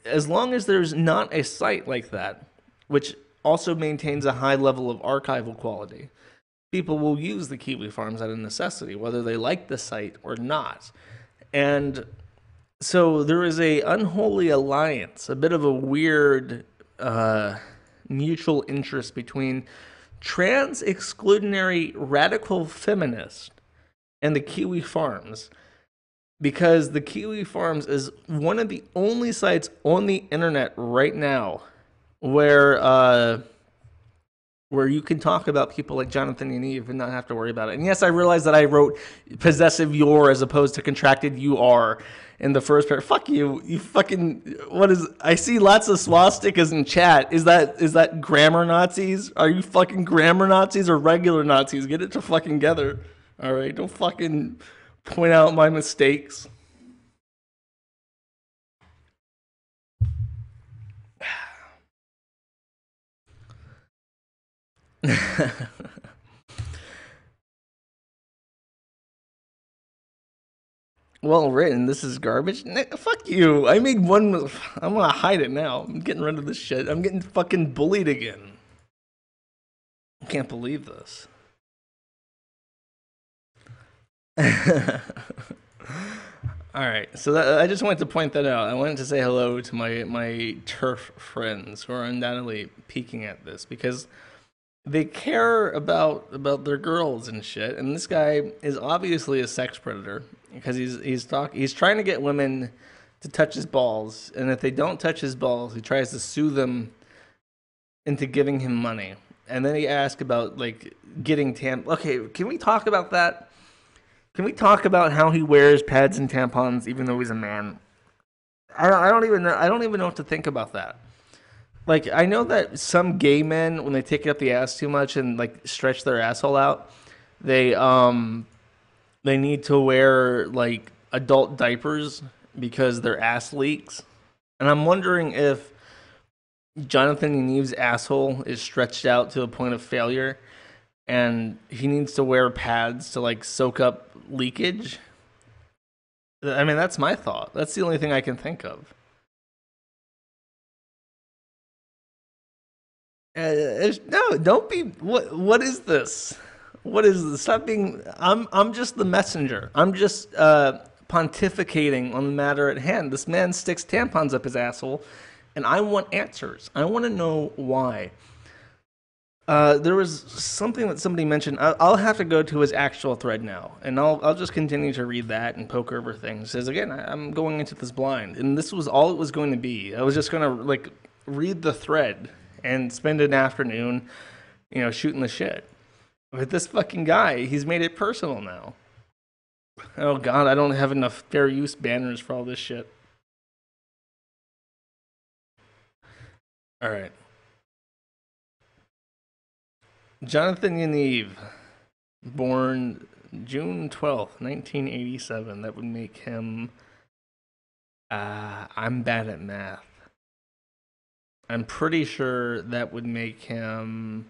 as long as there's not a site like that, which also maintains a high level of archival quality. People will use the Kiwi Farms out of necessity, whether they like the site or not. And so there is a unholy alliance, a bit of a weird mutual interest between trans exclusionary radical feminists and the Kiwi Farms, because the Kiwi Farms is one of the only sites on the internet right now where you can talk about people like Jonathan and Eve and not have to worry about it. And yes, I realize that I wrote possessive your as opposed to contracted you are in the first part. Fuck you. You fucking, what is, I see lots of swastikas in chat. Is that grammar Nazis? Are you fucking grammar Nazis or regular Nazis? Get it to fucking together. All right. Don't fucking point out my mistakes. Well written. This is garbage. Fuck you. I made one. I'm gonna hide it now. I'm getting rid of this shit. I'm getting fucking bullied again. I can't believe this. All right. So I just wanted to point that out. I wanted to say hello to my turf friends who are undoubtedly peeking at this because they care about their girls and shit. And this guy is obviously a sex predator because he's trying to get women to touch his balls, and if they don't touch his balls, he tries to sue them into giving him money. And then he asks about like getting Okay, can we talk about that? Can we talk about how he wears pads and tampons even though he's a man? I don't even know what to think about that. Like, I know that some gay men, when they take it up the ass too much and like stretch their asshole out, they need to wear like adult diapers because their ass leaks. And I'm wondering if Jonathan and Eve's asshole is stretched out to a point of failure and he needs to wear pads to like soak up leakage. I mean, that's my thought. That's the only thing I can think of. No, don't be. What is this? What is this? Stop being. I'm just the messenger. I'm just pontificating on the matter at hand. This man sticks tampons up his asshole, and I want answers. I want to know why. There was something that somebody mentioned. I'll have to go to his actual thread now, and I'll just continue to read that and poke over things. It says again, I'm going into this blind, and this was all it was going to be. I was just going to like read the thread and spend an afternoon, shooting the shit. But this fucking guy, he's made it personal now. Oh God, I don't have enough fair use banners for all this shit. All right. Jonathan Yaniv, born June 12th, 1987. That would make him, I'm bad at math. I'm pretty sure that would make him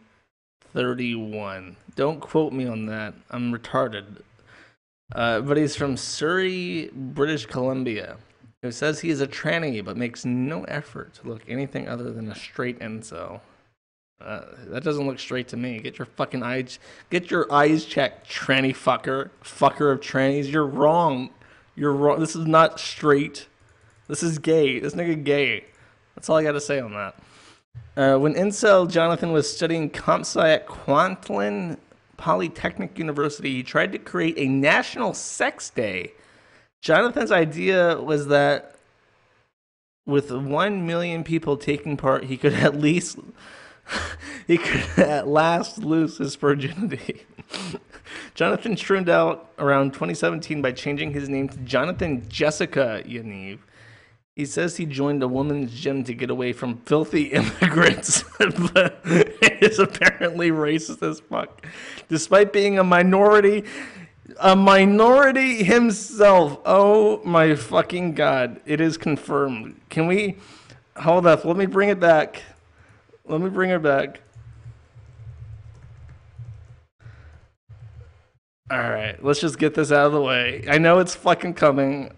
31. Don't quote me on that. I'm retarded. But he's from Surrey, British Columbia. It says he is a tranny, but makes no effort to look anything other than a straight incel. That doesn't look straight to me. Get your fucking eyes checked, tranny fucker of trannies. You're wrong. You're wrong. This is not straight. This is gay. This nigga gay. That's all I got to say on that. When incel Jonathan was studying comp sci at Kwantlen Polytechnic University, he tried to create a national sex day. Jonathan's idea was that with 1 million people taking part, he could at last lose his virginity. Jonathan turned out around 2017 by changing his name to Jonathan Jessica Yaniv. He says he joined a woman's gym to get away from filthy immigrants, but is apparently racist as fuck. Despite being a minority himself. Oh my fucking God. It is confirmed. Can we hold up? Let me bring it back. Let me bring her back. All right, let's just get this out of the way. I know it's fucking coming.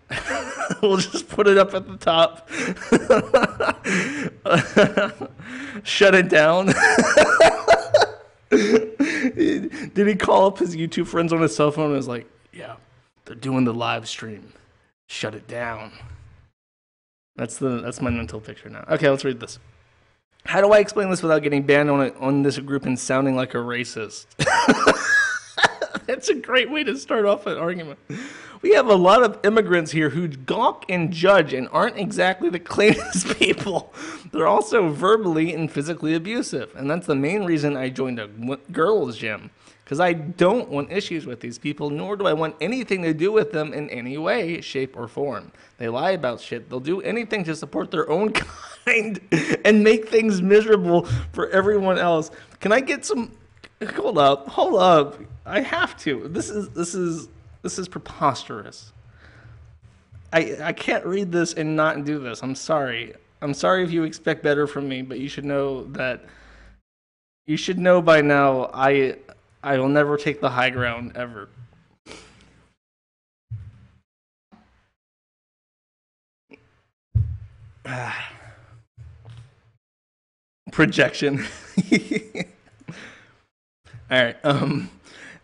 We'll just put it up at the top. Shut it down. Did he call up his YouTube friends on his cell phone and was like, yeah, they're doing the live stream. Shut it down. That's my mental picture now. Okay, let's read this. How do I explain this without getting banned on this group and sounding like a racist? That's a great way to start off an argument. We have a lot of immigrants here who gawk and judge and aren't exactly the cleanest people. They're also verbally and physically abusive. And that's the main reason I joined a girls' gym. Because I don't want issues with these people, nor do I want anything to do with them in any way, shape, or form. They lie about shit. They'll do anything to support their own kind and make things miserable for everyone else. Can I get some... Hold up. I have to. This is preposterous. I can't read this and not do this. I'm sorry. I'm sorry if you expect better from me, but you should know by now I will never take the high ground ever. Projection. All right.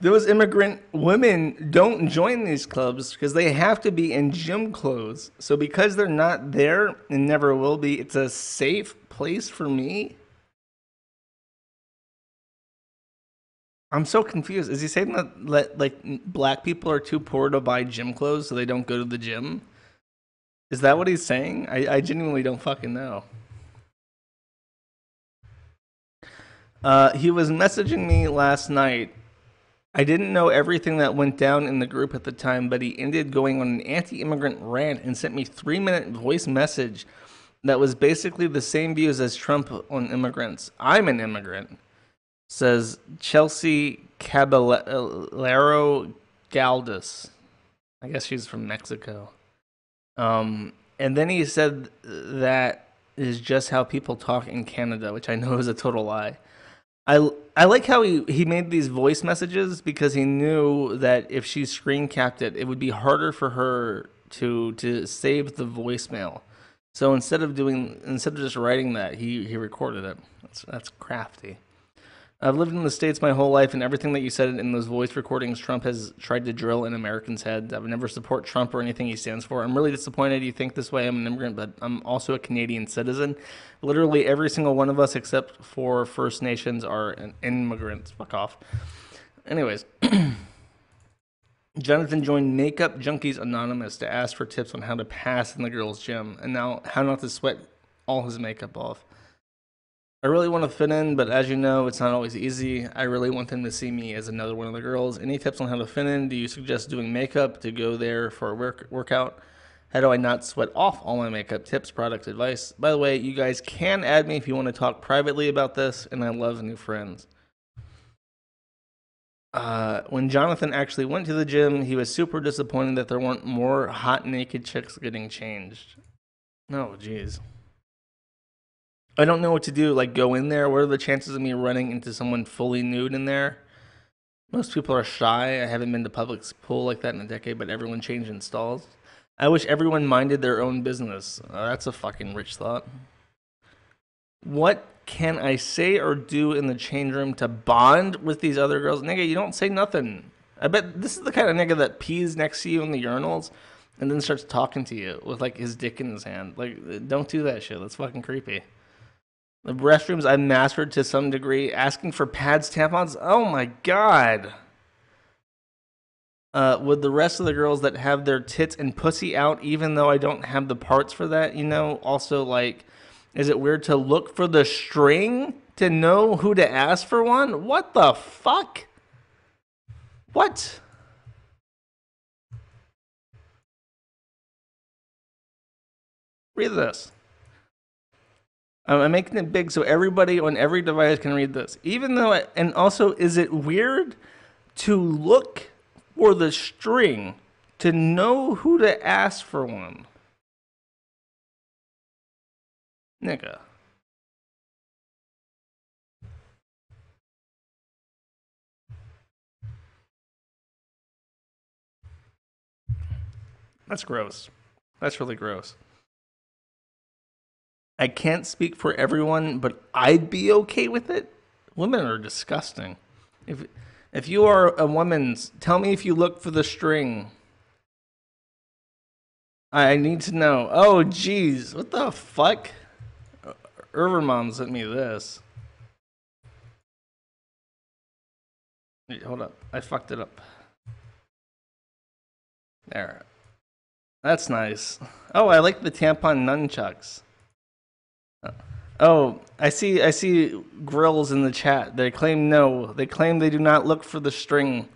Those immigrant women don't join these clubs because they have to be in gym clothes. So because they're not there and never will be, it's a safe place for me. I'm so confused. Is he saying that like black people are too poor to buy gym clothes so they don't go to the gym? Is that what he's saying? I genuinely don't fucking know. He was messaging me last night. I didn't know everything that went down in the group at the time, but he ended going on an anti-immigrant rant and sent me 3-minute voice message that was basically the same views as Trump on immigrants. I'm an immigrant, says Chelsea Caballero Galdas. I guess she's from Mexico. And then he said that is just how people talk in Canada, which I know is a total lie. I like how he made these voice messages because he knew that if she screen capped it, it would be harder for her to save the voicemail. So instead of just writing that, he recorded it. That's crafty. I've lived in the States my whole life, and everything that you said in those voice recordings, Trump has tried to drill in Americans' heads. I would never support Trump or anything he stands for. I'm really disappointed you think this way. I'm an immigrant, but I'm also a Canadian citizen. Literally every single one of us, except for First Nations, are immigrants. Fuck off. Anyways, Jonathan joined Makeup Junkies Anonymous to ask for tips on how to pass in the girls' gym, and now how not to sweat all his makeup off. I really want to fit in, but as you know, it's not always easy. I really want them to see me as another one of the girls. Any tips on how to fit in? Do you suggest doing makeup to go there for a workout? How do I not sweat off all my makeup? Tips, product advice. By the way, you guys can add me if you want to talk privately about this, and I love new friends. When Jonathan actually went to the gym, he was super disappointed that there weren't more hot naked chicks getting changed. No, jeez. I don't know what to do. Like, go in there. What are the chances of me running into someone fully nude in there? Most people are shy. I haven't been to public pool like that in a decade, but everyone changed in stalls. I wish everyone minded their own business. That's a fucking rich thought. What can I say or do in the change room to bond with these other girls? Nigga, you don't say nothing. I bet this is the kind of nigga that pees next to you in the urinals and then starts talking to you with, like, his dick in his hand. Like, don't do that shit. That's fucking creepy. The restrooms I mastered to some degree. Asking for pads, tampons. Oh my god. Would the rest of the girls that have their tits and pussy out, even though I don't have the parts for that, you know? Also, like, is it weird to look for the string to know who to ask for one? What the fuck? What? Read this. I'm making it big so everybody on every device can read this. Even though, and also, is it weird to look for the string to know who to ask for one? Nigga. That's gross. That's really gross. I can't speak for everyone, but I'd be okay with it. Women are disgusting. If you are a woman, tell me if you look for the string. I need to know. Oh, jeez. What the fuck? Mom sent me this. Wait, hold up. I fucked it up. There. That's nice. Oh, I like the tampon nunchucks. Oh, I see grills in the chat. They claim no. They claim they do not look for the string.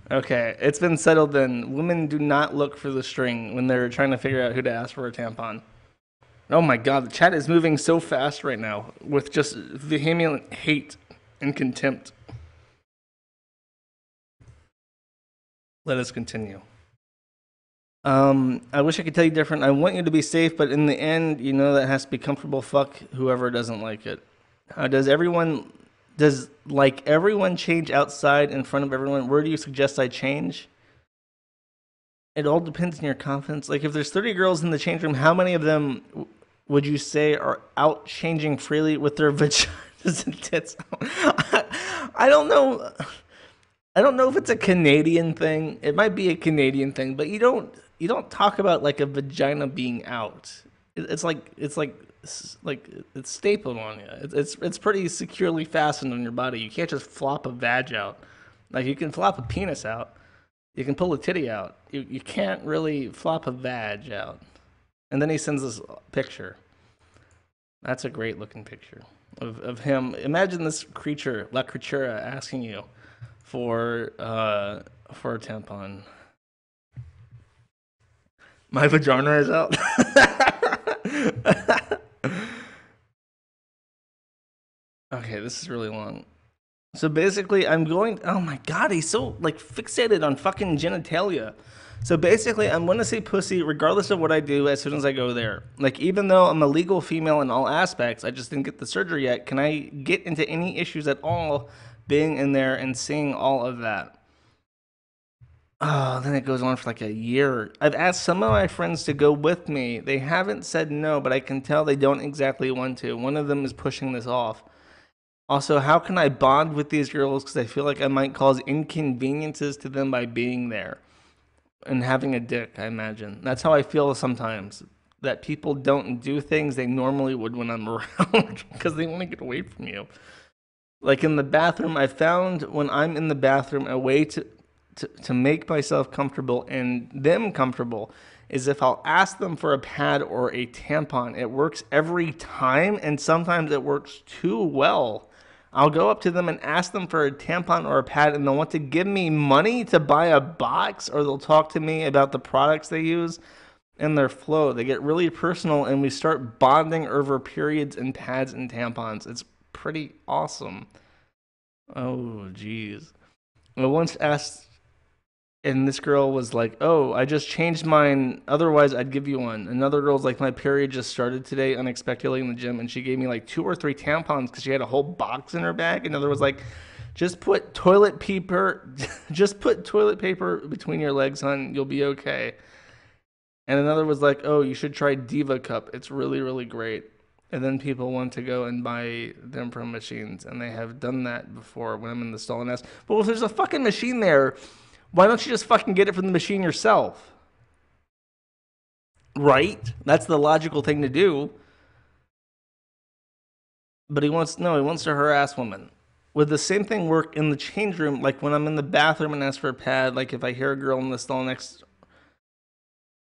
Okay, it's been settled then. Women do not look for the string when they're trying to figure out who to ask for a tampon. Oh my god, the chat is moving so fast right now with just vehement hate and contempt. Let us continue. I wish I could tell you different. I want you to be safe, but in the end, you know that has to be comfortable. Fuck whoever doesn't like it. Does everyone change outside in front of everyone? Where do you suggest I change? It all depends on your confidence. Like if there's 30 girls in the change room, how many of them would you say are out changing freely with their vaginas and tits? I don't know. I don't know if it's a Canadian thing. It might be a Canadian thing, but you don't talk about like a vagina being out. It's stapled on you. It's pretty securely fastened on your body. You can't just flop a vag out. Like you can flop a penis out. You can pull a titty out. You can't really flop a vag out. And then he sends this picture. That's a great looking picture of him. Imagine this creature, La Creatura, asking you for a tampon. My vagina is out. Okay, this is really long. So basically, oh my god, he's so like fixated on fucking genitalia. So basically, I'm gonna say pussy regardless of what I do as soon as I go there. Like even though I'm a legal female in all aspects, I just didn't get the surgery yet. Can I get into any issues at all being in there and seeing all of that? Oh, then it goes on for like a year. I've asked some of my friends to go with me. They haven't said no, but I can tell they don't exactly want to. One of them is pushing this off. Also, how can I bond with these girls? Because I feel like I might cause inconveniences to them by being there and having a dick, I imagine. That's how I feel sometimes. That people don't do things they normally would when I'm around because they want to get away from you. Like in the bathroom, I found when I'm in the bathroom, a way to make myself comfortable and them comfortable is if I'll ask them for a pad or a tampon. It works every time, and sometimes it works too well. I'll go up to them and ask them for a tampon or a pad, and they'll want to give me money to buy a box, or they'll talk to me about the products they use and their flow. They get really personal, and we start bonding over periods and pads and tampons. It's pretty awesome. Oh, geez. I once asked, and this girl was like, oh, I just changed mine. Otherwise, I'd give you one. Another girl's like, my period just started today unexpectedly in the gym. And she gave me like 2 or 3 tampons because she had a whole box in her bag. Another was like, just put toilet paper between your legs, hon. You'll be okay. And another was like, oh, you should try Diva Cup. It's really, really great. And then people want to go and buy them from machines. And they have done that before when I'm in the stall and ask, well, if there's a fucking machine there, why don't you just fucking get it from the machine yourself? Right? That's the logical thing to do. But he wants to harass women. Would the same thing work in the change room? Like when I'm in the bathroom and ask for a pad, like if I hear a girl in the stall next...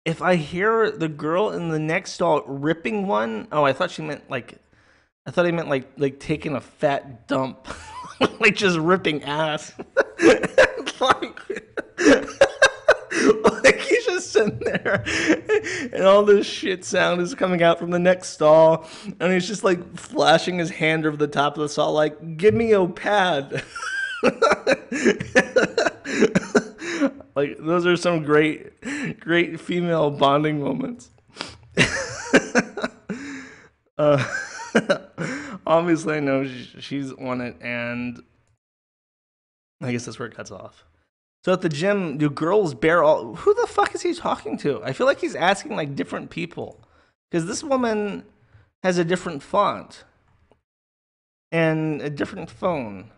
If I hear the girl in the next stall ripping one... Oh, I thought he meant like taking a fat dump. Like just ripping ass. Like he's just sitting there and all this shit sound is coming out from the next stall and he's just like flashing his hand over the top of the stall like, give me a pad. Like those are some great female bonding moments. Obviously I know she's on it, and I guess that's where it cuts off. So at the gym, do girls bear all? Who the fuck is he talking to? I feel like he's asking like different people, because this woman has a different font and a different phone.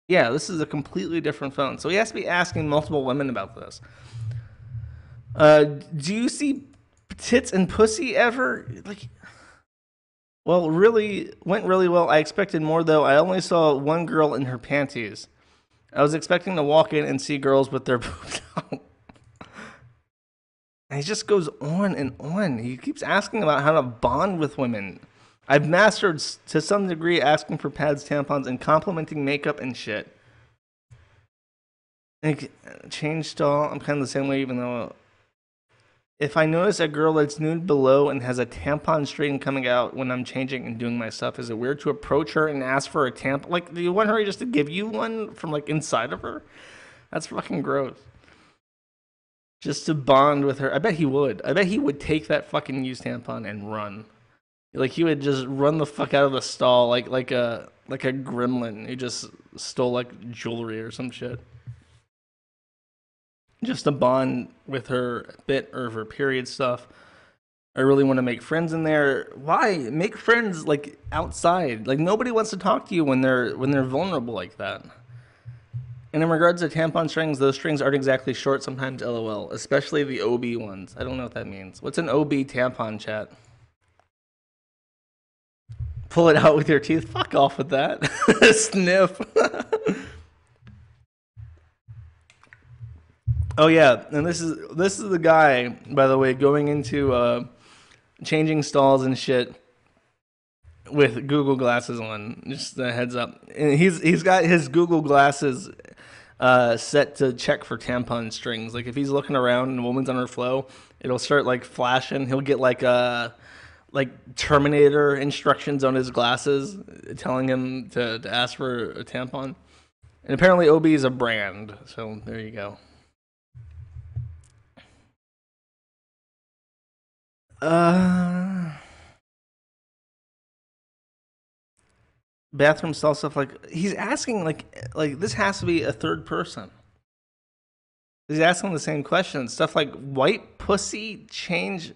Yeah, this is a completely different phone. So he has to be asking multiple women about this. Do you see tits and pussy ever? Like, well, really went really well. I expected more though. I only saw one girl in her panties. I was expecting to walk in and see girls with their boobs out. And he just goes on and on. He keeps asking about how to bond with women. I've mastered to some degree asking for pads, tampons, and complimenting makeup and shit. And change stall. I'm kind of the same way, even though if I notice a girl that's nude below and has a tampon string coming out when I'm changing and doing my stuff, is it weird to approach her and ask for a tampon? Like, do you want her just to give you one from like inside of her? That's fucking gross. Just to bond with her. I bet he would. I bet he would take that fucking used tampon and run. Like, he would just run the fuck out of the stall like a gremlin who just stole like jewelry or some shit. Just to bond with her a bit or her period stuff. I really want to make friends in there. Why? Make friends like outside. Like, nobody wants to talk to you when they're vulnerable like that. And in regards to tampon strings, those strings aren't exactly short sometimes, LOL. Especially the OB ones. I don't know what that means. What's an OB tampon, chat? Pull it out with your teeth. Fuck off with that. Sniff. Oh yeah, and this is the guy, by the way, going into changing stalls and shit with Google glasses on. Just a heads up. And he's got his Google glasses set to check for tampon strings. Like, if he's looking around and a woman's on her flow, it'll start like flashing. He'll get like Terminator instructions on his glasses telling him to ask for a tampon. And apparently OB is a brand, so there you go. Bathroom stall stuff, like, he's asking like this has to be a third person. He's asking the same question. Stuff like white pussy change.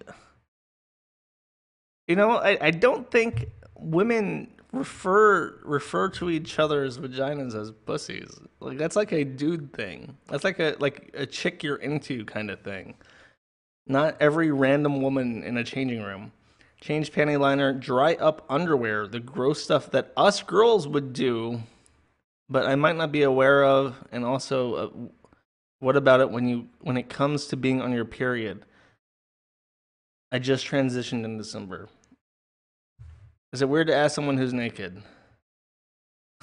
You know, I don't think women refer to each other's vaginas as pussies. Like, that's like a dude thing. That's like a chick you're into kind of thing. Not every random woman in a changing room. Change panty liner, dry up underwear, the gross stuff that us girls would do, but I might not be aware of. And also, what about it when it comes to being on your period? I just transitioned in December. Is it weird to ask someone who's naked?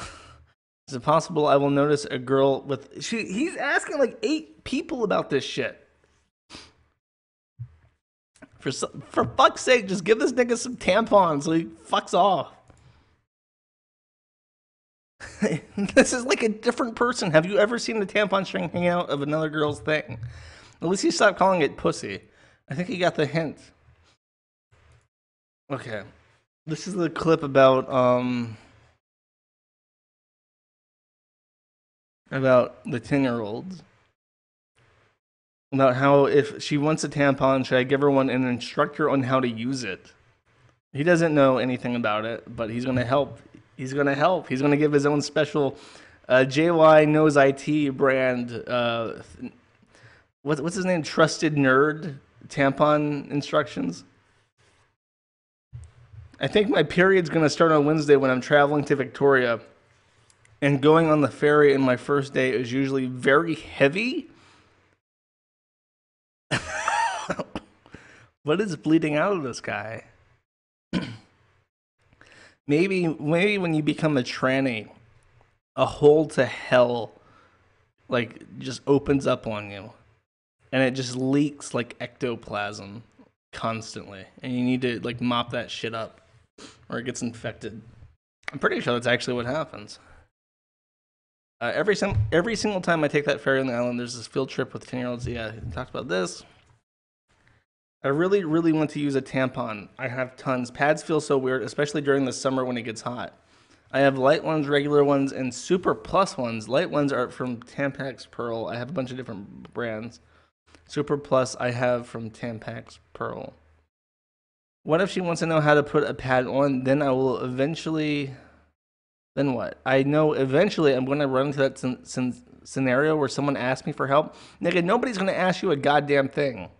Is it possible I will notice a girl with... He's asking like 8 people about this shit. For fuck's sake, just give this nigga some tampons so he fucks off. This is like a different person. Have you ever seen the tampon string hang out of another girl's thing? At least he stopped calling it pussy. I think he got the hint. Okay. This is the clip about the 10-year-olds. About how if she wants a tampon, should I give her one and instruct her on how to use it? He doesn't know anything about it, but he's going to help. He's going to help. He's going to give his own special JY Knows IT brand. What's his name? Trusted Nerd tampon instructions. I think my period's going to start on Wednesday when I'm traveling to Victoria. And going on the ferry in my first day is usually very heavy. What is bleeding out of this guy? maybe when you become a tranny, a hole to hell like just opens up on you, and it just leaks like ectoplasm constantly, and you need to like mop that shit up, or it gets infected. I'm pretty sure that's actually what happens. Every single time I take that ferry on the island, there's this field trip with 10-year-olds. Yeah, we talked about this. I really, really want to use a tampon. I have tons. Pads feel so weird, especially during the summer when it gets hot. I have light ones, regular ones, and super plus ones. Light ones are from Tampax Pearl. I have a bunch of different brands. Super plus I have from Tampax Pearl. What if she wants to know how to put a pad on? Then I will eventually. Then what? I know eventually I'm going to run into that scenario where someone asks me for help. Nigga, nobody's going to ask you a goddamn thing.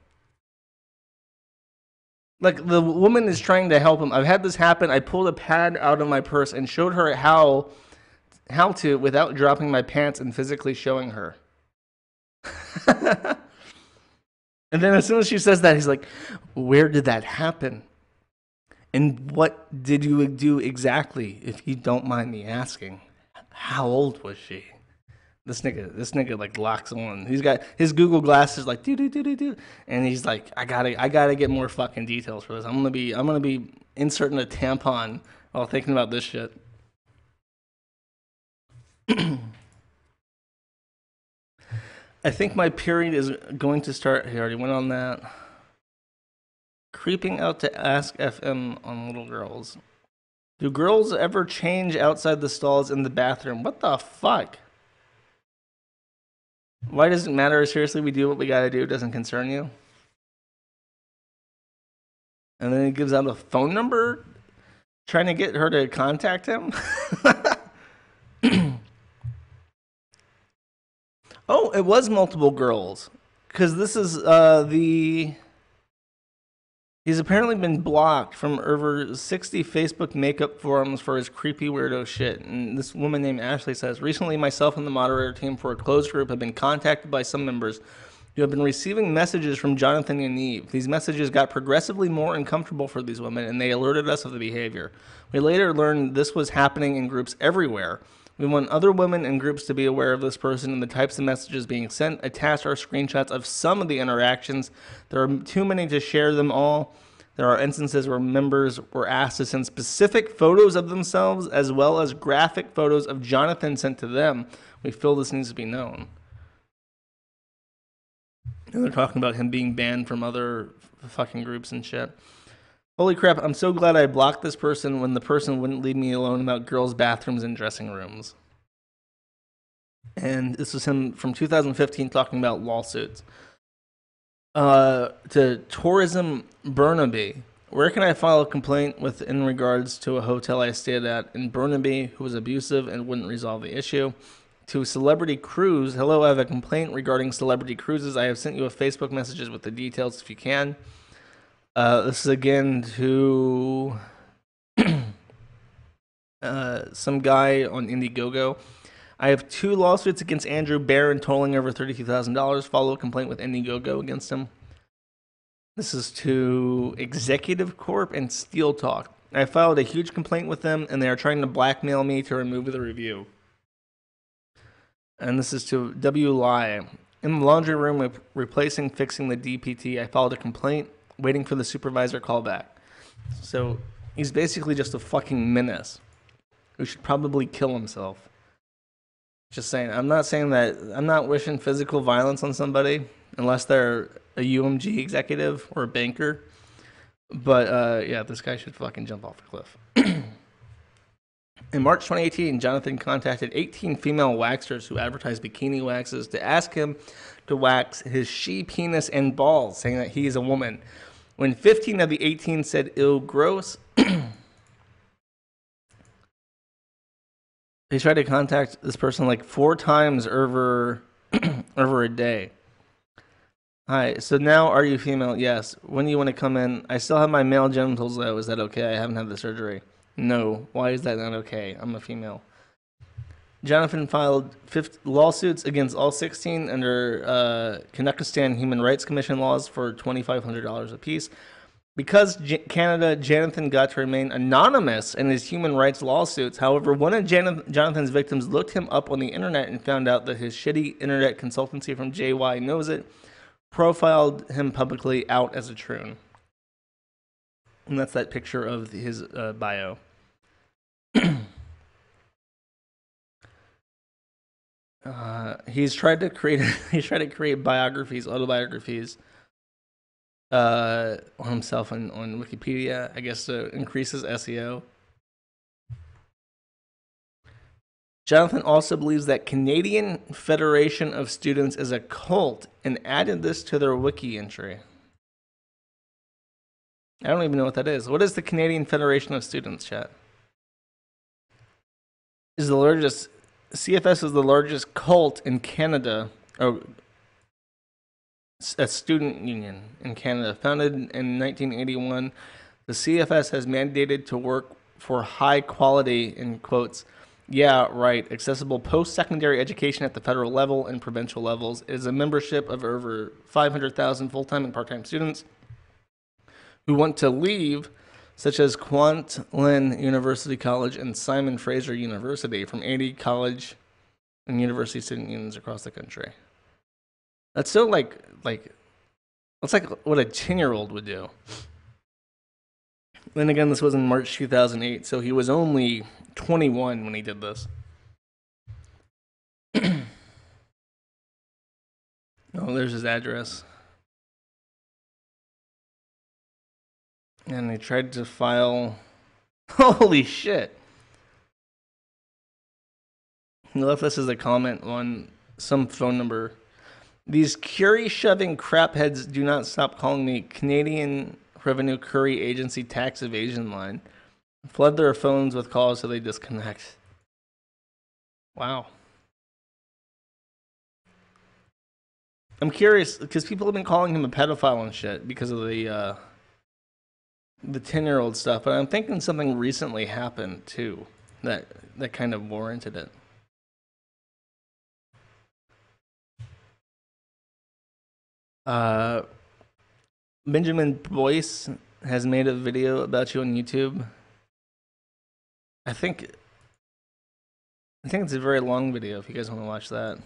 Like, the woman is trying to help him. I've had this happen. I pulled a pad out of my purse and showed her how to without dropping my pants and physically showing her. And then as soon as she says that, he's like, where did that happen? And what did you do exactly, if you don't mind me asking? How old was she? This nigga like locks on. He's got his Google glasses like do, and he's like, I gotta get more fucking details for this. I'm gonna be inserting a tampon while thinking about this shit. I think my period is going to start. He already went on that. Creeping out to Ask FM on little girls. Do girls ever change outside the stalls in the bathroom? What the fuck? Why does it matter? Seriously, we do what we gotta do. It doesn't concern you. And then he gives out a phone number, trying to get her to contact him. Oh, it was multiple girls. Because this is He's apparently been blocked from over 60 Facebook makeup forums for his creepy weirdo shit. And this woman named Ashley says, recently myself and the moderator team for a closed group have been contacted by some members who have been receiving messages from Jonathan and Eve. These messages got progressively more uncomfortable for these women, and they alerted us of the behavior. We later learned this was happening in groups everywhere. We want other women and groups to be aware of this person and the types of messages being sent. Attached are screenshots of some of the interactions. There are too many to share them all. There are instances where members were asked to send specific photos of themselves as well as graphic photos of Jonathan sent to them. We feel this needs to be known. And they're talking about him being banned from other fucking groups and shit. Holy crap, I'm so glad I blocked this person when the person wouldn't leave me alone about girls' bathrooms and dressing rooms. And this was him from 2015 talking about lawsuits. To Tourism Burnaby. Where can I file a complaint with in regards to a hotel I stayed at in Burnaby who was abusive and wouldn't resolve the issue? To Celebrity Cruise. Hello, I have a complaint regarding Celebrity Cruises. I have sent you a Facebook messages with the details if you can. This is again to some guy on Indiegogo. I have 2 lawsuits against Andrew Barron totaling over $32,000. Follow a complaint with Indiegogo against him. This is to Executive Corp and Steel Talk. I filed a huge complaint with them, and they are trying to blackmail me to remove the review. And this is to W. Lie. In the laundry room, replacing, fixing the DPT, I filed a complaint, waiting for the supervisor callback. So he's basically just a fucking menace who should probably kill himself. Just saying. I'm not saying that. I'm not wishing physical violence on somebody unless they're a UMG executive or a banker. But yeah, this guy should fucking jump off a cliff. In March 2018, Jonathan contacted 18 female waxers who advertised bikini waxes to ask him to wax his she penis and balls, saying that he is a woman. When 15 of the 18 said ew, gross, he tried to contact this person like 4 times over a day. Hi, so now are you female? Yes. When do you want to come in? I still have my male genitals though. Is that okay? I haven't had the surgery. No. Why is that not okay? I'm a female. Jonathan filed 50 lawsuits against all 16 under Kazakhstan Human Rights Commission laws for $2,500 apiece. Because Canada, Jonathan got to remain anonymous in his human rights lawsuits. However, one of Jonathan's victims looked him up on the internet and found out that his shitty internet consultancy from JY Knows It profiled him publicly out as a troon. And that's that picture of his bio. He's tried to create biographies, autobiographies on himself on Wikipedia, I guess, to increase his SEO. Jonathan also believes that Canadian Federation of Students is a cult and added this to their wiki entry. I don't even know what that is. What is the Canadian Federation of Students, chat? Is the largest CFS is the largest cult in Canada, or a student union in Canada. Founded in 1981, the CFS has mandated to work for high quality, in quotes, yeah, right, accessible post-secondary education at the federal level and provincial levels. It is a membership of over 500,000 full-time and part-time students who want to leave, such as Kwantlen University College and Simon Fraser University, from 80 college and university student unions across the country. That's so that's like what a 10-year-old would do. Then again, this was in March 2008, so he was only 21 when he did this. Oh, there's his address. And he tried to file... Holy shit. He left this as a comment on some phone number. These curry-shoving crapheads do not stop calling me Canadian Revenue Curry Agency tax evasion line. Flood their phones with calls so they disconnect. Wow. I'm curious, because people have been calling him a pedophile and shit because of the 10-year-old stuff, but I'm thinking something recently happened, too, that kind of warranted it. Benjamin Boyce has made a video about you on YouTube. I think it's a very long video if you guys want to watch that.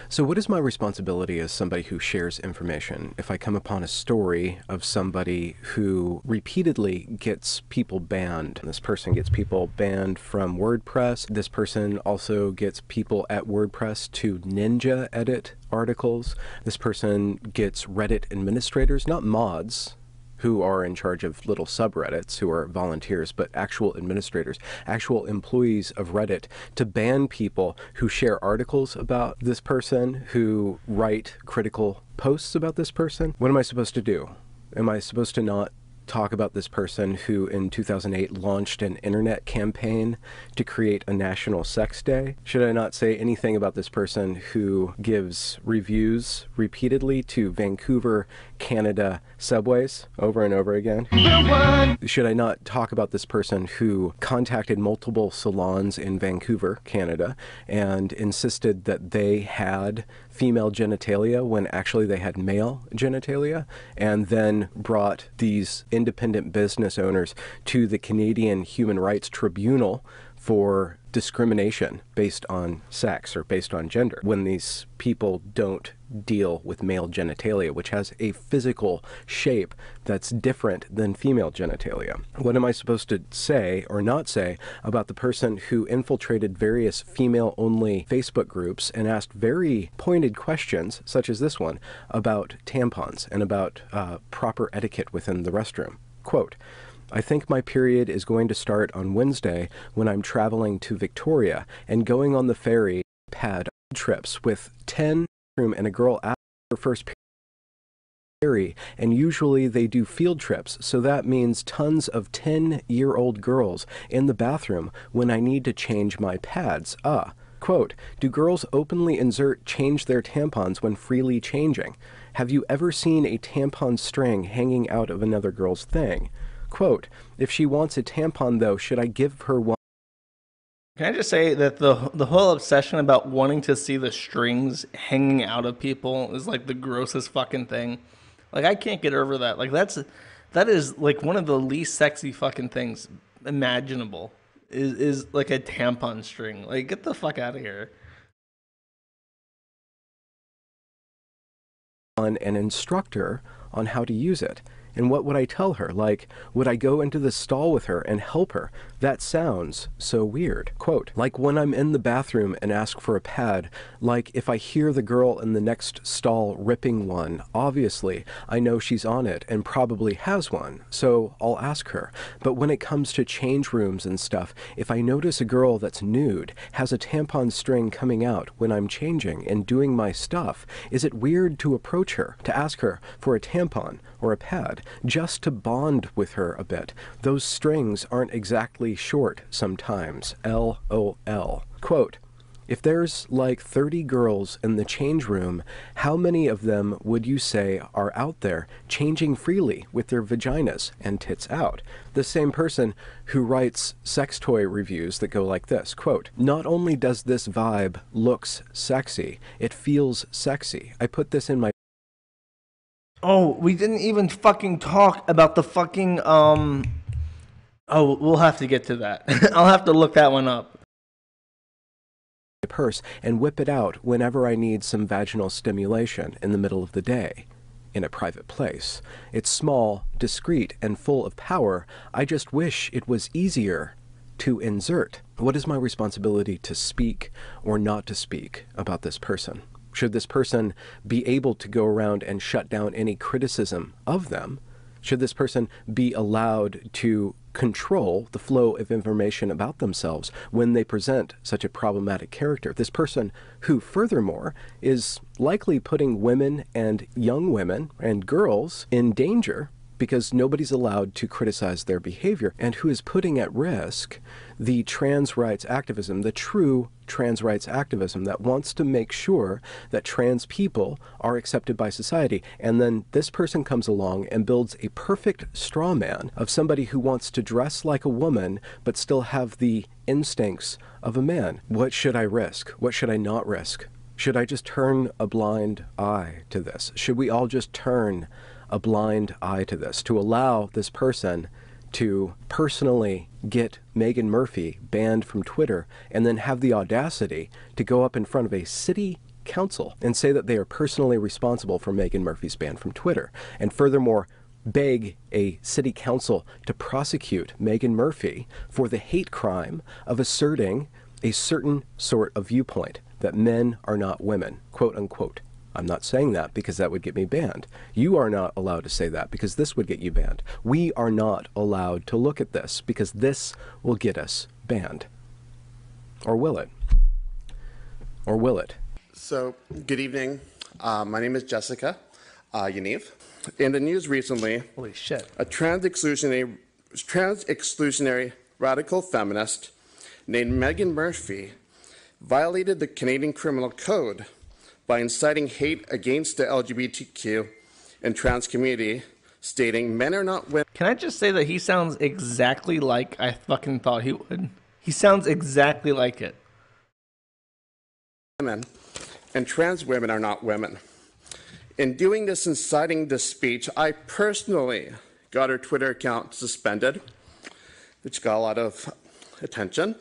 So what is my responsibility as somebody who shares information if I come upon a story of somebody who repeatedly gets people banned? This person gets people banned from WordPress. This person also gets people at WordPress to ninja edit articles. This person gets Reddit administrators, not mods, who are in charge of little subreddits, who are volunteers, but actual administrators, actual employees of Reddit, to ban people who share articles about this person, who write critical posts about this person. What am I supposed to do? Am I supposed to not talk about this person who in 2008 launched an internet campaign to create a national sex day? Should I not say anything about this person who gives reviews repeatedly to Vancouver, Canada subways over and over again? Should I not talk about this person who contacted multiple salons in Vancouver, Canada, and insisted that they had female genitalia when actually they had male genitalia, and then brought these independent business owners to the Canadian Human Rights Tribunal for discrimination based on sex or based on gender, when these people don't deal with male genitalia, which has a physical shape that's different than female genitalia? What am I supposed to say or not say about the person who infiltrated various female-only Facebook groups and asked very pointed questions, such as this one, about tampons and about proper etiquette within the restroom? Quote, I think my period is going to start on Wednesday when I'm traveling to Victoria and going on the ferry pad trips with 10 and a girl after her first period, and usually they do field trips, so that means tons of 10-year-old girls in the bathroom when I need to change my pads. Quote, do girls openly change their tampons when freely changing? Have you ever seen a tampon string hanging out of another girl's thing? Quote, if she wants a tampon though, should I give her one? Can I just say that the whole obsession about wanting to see the strings hanging out of people is like the grossest fucking thing. Like, I can't get over that. Like, that is like one of the least sexy fucking things imaginable. Is like a tampon string. Like, get the fuck out of here. On an instructor on how to use it. And what would I tell her? Like, would I go into the stall with her and help her? That sounds so weird. Quote, like when I'm in the bathroom and ask for a pad, like if I hear the girl in the next stall ripping one, obviously I know she's on it and probably has one, so I'll ask her. But when it comes to change rooms and stuff, if I notice a girl that's nude, has a tampon string coming out when I'm changing and doing my stuff, is it weird to approach her, to ask her for a tampon or a pad, just to bond with her a bit? Those strings aren't exactly short sometimes. LOL. Quote, if there's like 30 girls in the change room, how many of them would you say are out there changing freely with their vaginas and tits out? The same person who writes sex toy reviews that go like this, quote, not only does this vibe looks sexy, it feels sexy. I put this in my... Oh, we didn't even fucking talk about the fucking, Oh, we'll have to get to that. I'll have to look that one up. Purse and whip it out whenever I need some vaginal stimulation in the middle of the day in a private place. It's small, discreet, and full of power. I just wish it was easier to insert. What is my responsibility to speak or not to speak about this person? Should this person be able to go around and shut down any criticism of them? Should this person be allowed to control the flow of information about themselves when they present such a problematic character? This person who, furthermore, is likely putting women and young women and girls in danger because nobody's allowed to criticize their behavior, and who is putting at risk the trans rights activism, the true trans rights activism that wants to make sure that trans people are accepted by society. And then this person comes along and builds a perfect straw man of somebody who wants to dress like a woman but still have the instincts of a man. What should I risk? What should I not risk? Should I just turn a blind eye to this? Should we all just turn a blind eye to this, to allow this person to personally get Meghan Murphy banned from Twitter and then have the audacity to go up in front of a city council and say that they are personally responsible for Meghan Murphy's ban from Twitter, and furthermore beg a city council to prosecute Meghan Murphy for the hate crime of asserting a certain sort of viewpoint, that men are not women, quote unquote. I'm not saying that because that would get me banned. You are not allowed to say that because this would get you banned. We are not allowed to look at this because this will get us banned. Or will it? Or will it? So, good evening. My name is Jessica Yaniv. In the news recently, Holy shit. a trans exclusionary radical feminist named Meghan Murphy violated the Canadian Criminal Code by inciting hate against the LGBTQ and trans community, stating men are not women. Can I just say that he sounds exactly like I fucking thought he would? He sounds exactly like it. And trans women are not women. In doing this, inciting this speech, I personally got her Twitter account suspended, which got a lot of attention,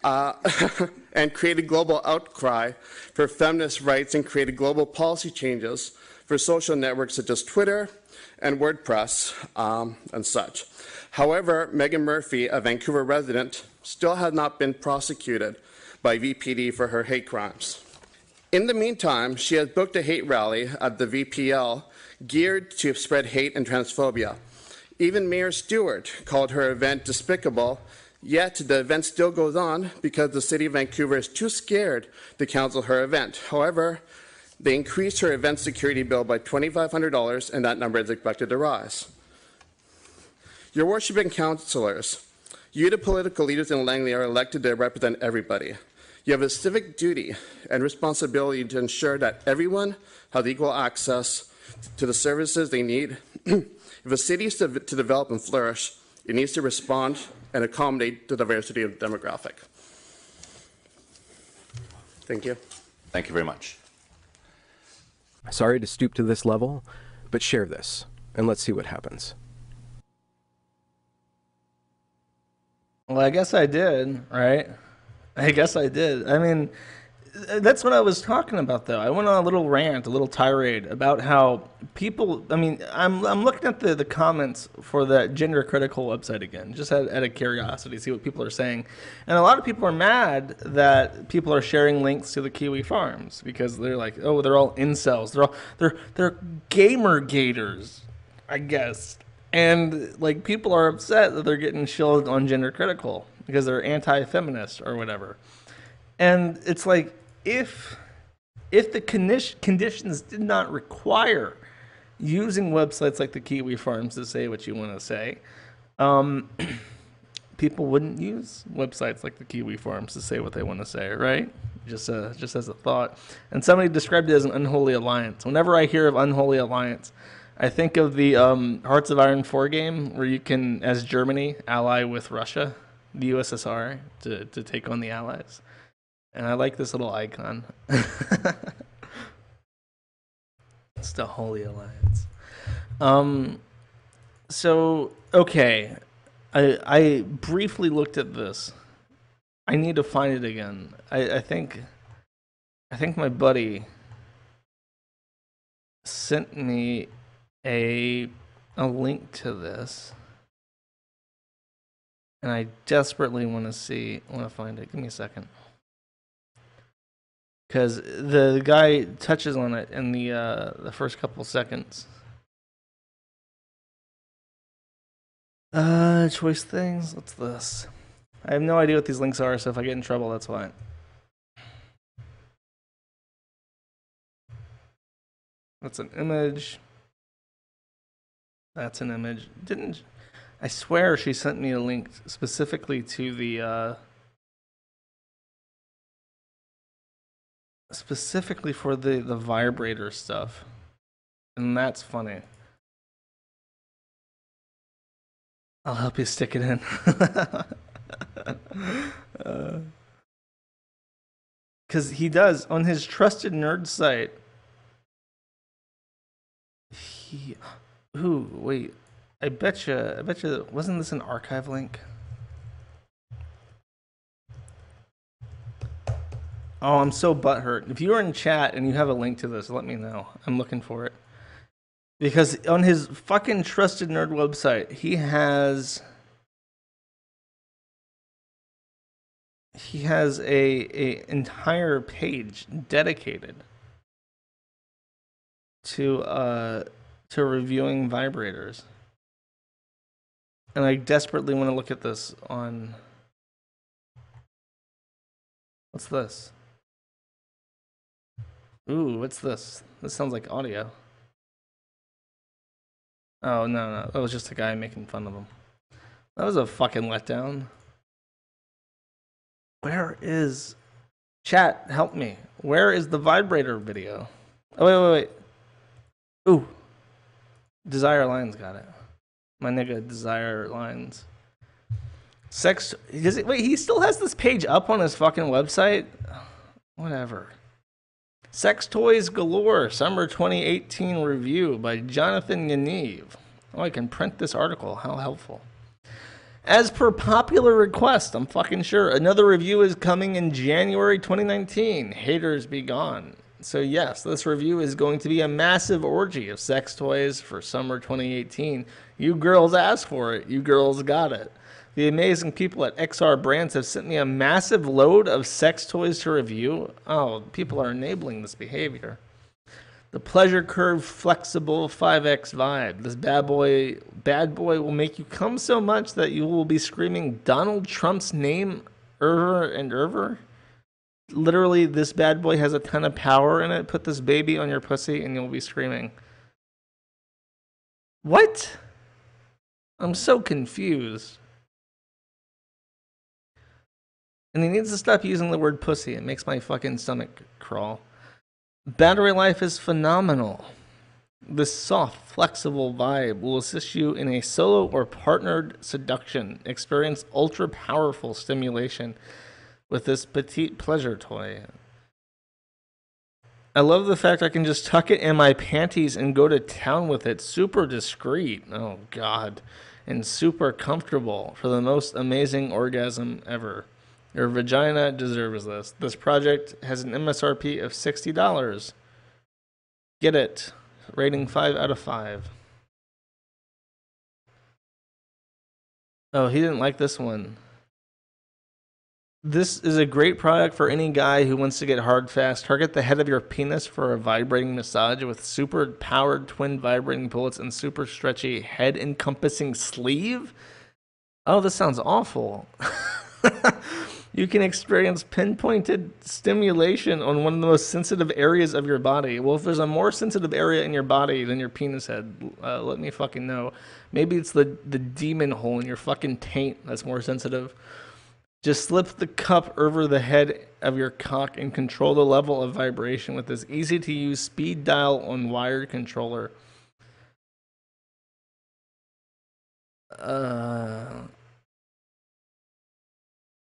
and created global outcry for feminist rights and created global policy changes for social networks such as Twitter and WordPress and such. However, Meghan Murphy, a Vancouver resident, still has not been prosecuted by VPD for her hate crimes. In the meantime, she has booked a hate rally at the VPL geared to spread hate and transphobia. Even Mayor Stewart called her event despicable, yet the event still goes on because the city of Vancouver is too scared to cancel her event. However, they increased her event security bill by $2,500, and that number is expected to rise. Your worshiping councillors, you the political leaders in Langley are elected to represent everybody. You have a civic duty and responsibility to ensure that everyone has equal access to the services they need. If a city is to develop and flourish, it needs to respond and accommodate the diversity of the demographic. Thank you. Thank you very much. Sorry to stoop to this level, but share this, and let's see what happens. Well, I guess I did, right? I guess I did. I mean, That's what I was talking about, though. I went on a little rant, a little tirade about how people. I mean, I'm looking at the comments for that gender critical website again, just out of curiosity, see what people are saying, and a lot of people are mad that people are sharing links to the Kiwi farms because they're like, oh, they're all incels, they're gamer gators, I guess, and like people are upset that they're getting shilled on gender critical because they're anti-feminist or whatever. And it's like, if the conditions did not require using websites like the Kiwi Farms to say what you want to say, people wouldn't use websites like the Kiwi Farms to say what they want to say, right? Just as a thought. And somebody described it as an unholy alliance. Whenever I hear of unholy alliance, I think of the Hearts of Iron 4 game where you can, as Germany, ally with Russia, the USSR, to take on the Allies. And I like this little icon. It's the Holy Alliance. So, okay. I briefly looked at this. I need to find it again. I think my buddy sent me a link to this. And I desperately want to find it. Give me a second. Because the guy touches on it in the first couple seconds. Choice things. What's this? I have no idea what these links are, so if I get in trouble, that's why. That's an image. That's an image. I swear she sent me a link specifically to the specifically for the vibrator stuff, and that's funny. I'll help you stick it in. Because he does on his trusted nerd site. Wait, I betcha wasn't this an archive link? Oh, I'm so butthurt. If you are in chat and you have a link to this, let me know. I'm looking for it. Because on his fucking trusted nerd website, he has a entire page dedicated to reviewing vibrators. And I desperately want to look at this on... What's this? Ooh, what's this? This sounds like audio. Oh, no. That was just a guy making fun of him. That was a fucking letdown. Where is... Chat, help me. Where is the vibrator video? Oh, wait. Ooh. Desire Lines got it. My nigga, Desire Lines. Wait, he still has this page up on his fucking website? Whatever. Sex Toys Galore, Summer 2018 Review by Jonathan Yaniv. Oh, I can print this article. How helpful. As per popular request, I'm fucking sure, another review is coming in January 2019. Haters be gone. So yes, this review is going to be a massive orgy of sex toys for summer 2018. You girls asked for it. You girls got it. The amazing people at XR Brands have sent me a massive load of sex toys to review. Oh, people are enabling this behavior. The Pleasure Curve Flexible 5X Vibe. This bad boy will make you come so much that you will be screaming Donald Trump's name over and over. Literally, this bad boy has a ton of power in it. Put this baby on your pussy and you'll be screaming. What? I'm so confused. And he needs to stop using the word pussy. It makes my fucking stomach crawl. Battery life is phenomenal. This soft, flexible vibe will assist you in a solo or partnered seduction. Experience ultra-powerful stimulation with this petite pleasure toy. I love the fact I can just tuck it in my panties and go to town with it. Super discreet. Oh, God. And super comfortable for the most amazing orgasm ever. Your vagina deserves this. This project has an MSRP of $60. Get it. Rating 5 out of 5. Oh, he didn't like this one. This is a great product for any guy who wants to get hard fast. Target the head of your penis for a vibrating massage with super powered twin vibrating bullets and super stretchy head encompassing sleeve. Oh, this sounds awful. You can experience pinpointed stimulation on one of the most sensitive areas of your body. Well, if there's a more sensitive area in your body than your penis head, let me fucking know. Maybe it's the demon hole in your fucking taint that's more sensitive. Just slip the cup over the head of your cock and control the level of vibration with this easy-to-use speed dial on wired controller.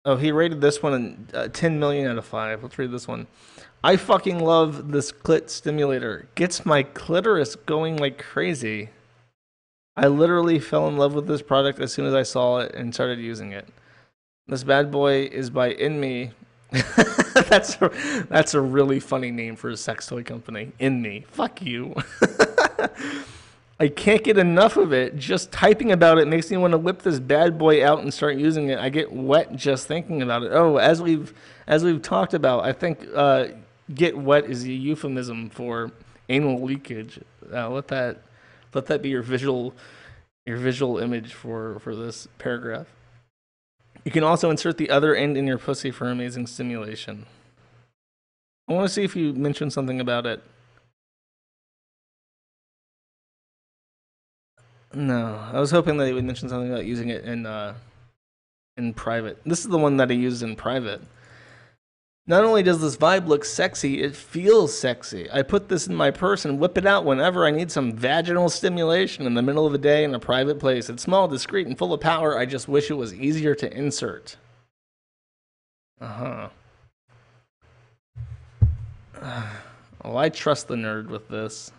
Oh, he rated this one 10 million out of 5. Let's read this one. I fucking love this clit stimulator. Gets my clitoris going like crazy. I literally fell in love with this product as soon as I saw it and started using it. This bad boy is by InMe. That's a really funny name for a sex toy company. InMe. Fuck you. I can't get enough of it. Just typing about it makes me want to whip this bad boy out and start using it. I get wet just thinking about it. Oh, as we've talked about, I think get wet is a euphemism for anal leakage. Let that be your visual image for this paragraph. You can also insert the other end in your pussy for amazing stimulation. I want to see if you mentioned something about it. No, I was hoping that he would mention something about using it in private. This is the one that he used in private. Not only does this vibe look sexy, it feels sexy. I put this in my purse and whip it out whenever I need some vaginal stimulation in the middle of the day in a private place. It's small, discreet, and full of power. I just wish it was easier to insert. Well, I trust the nerd with this.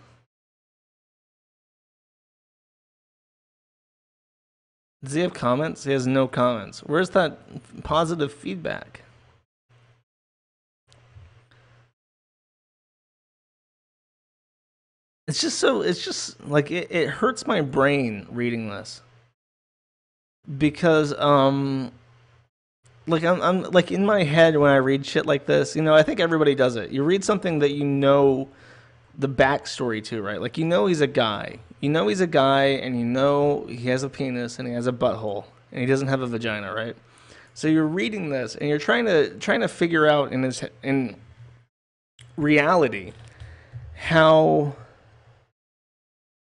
Does he have comments? He has no comments. Where's that positive feedback? It's just like it hurts my brain reading this. Because like I'm like in my head when I read shit like this, I think everybody does it. You read something that you know the backstory to, right? Like he's a guy. He's a guy, and he has a penis and he has a butthole and he doesn't have a vagina, right? So you're reading this and you're trying to figure out in reality how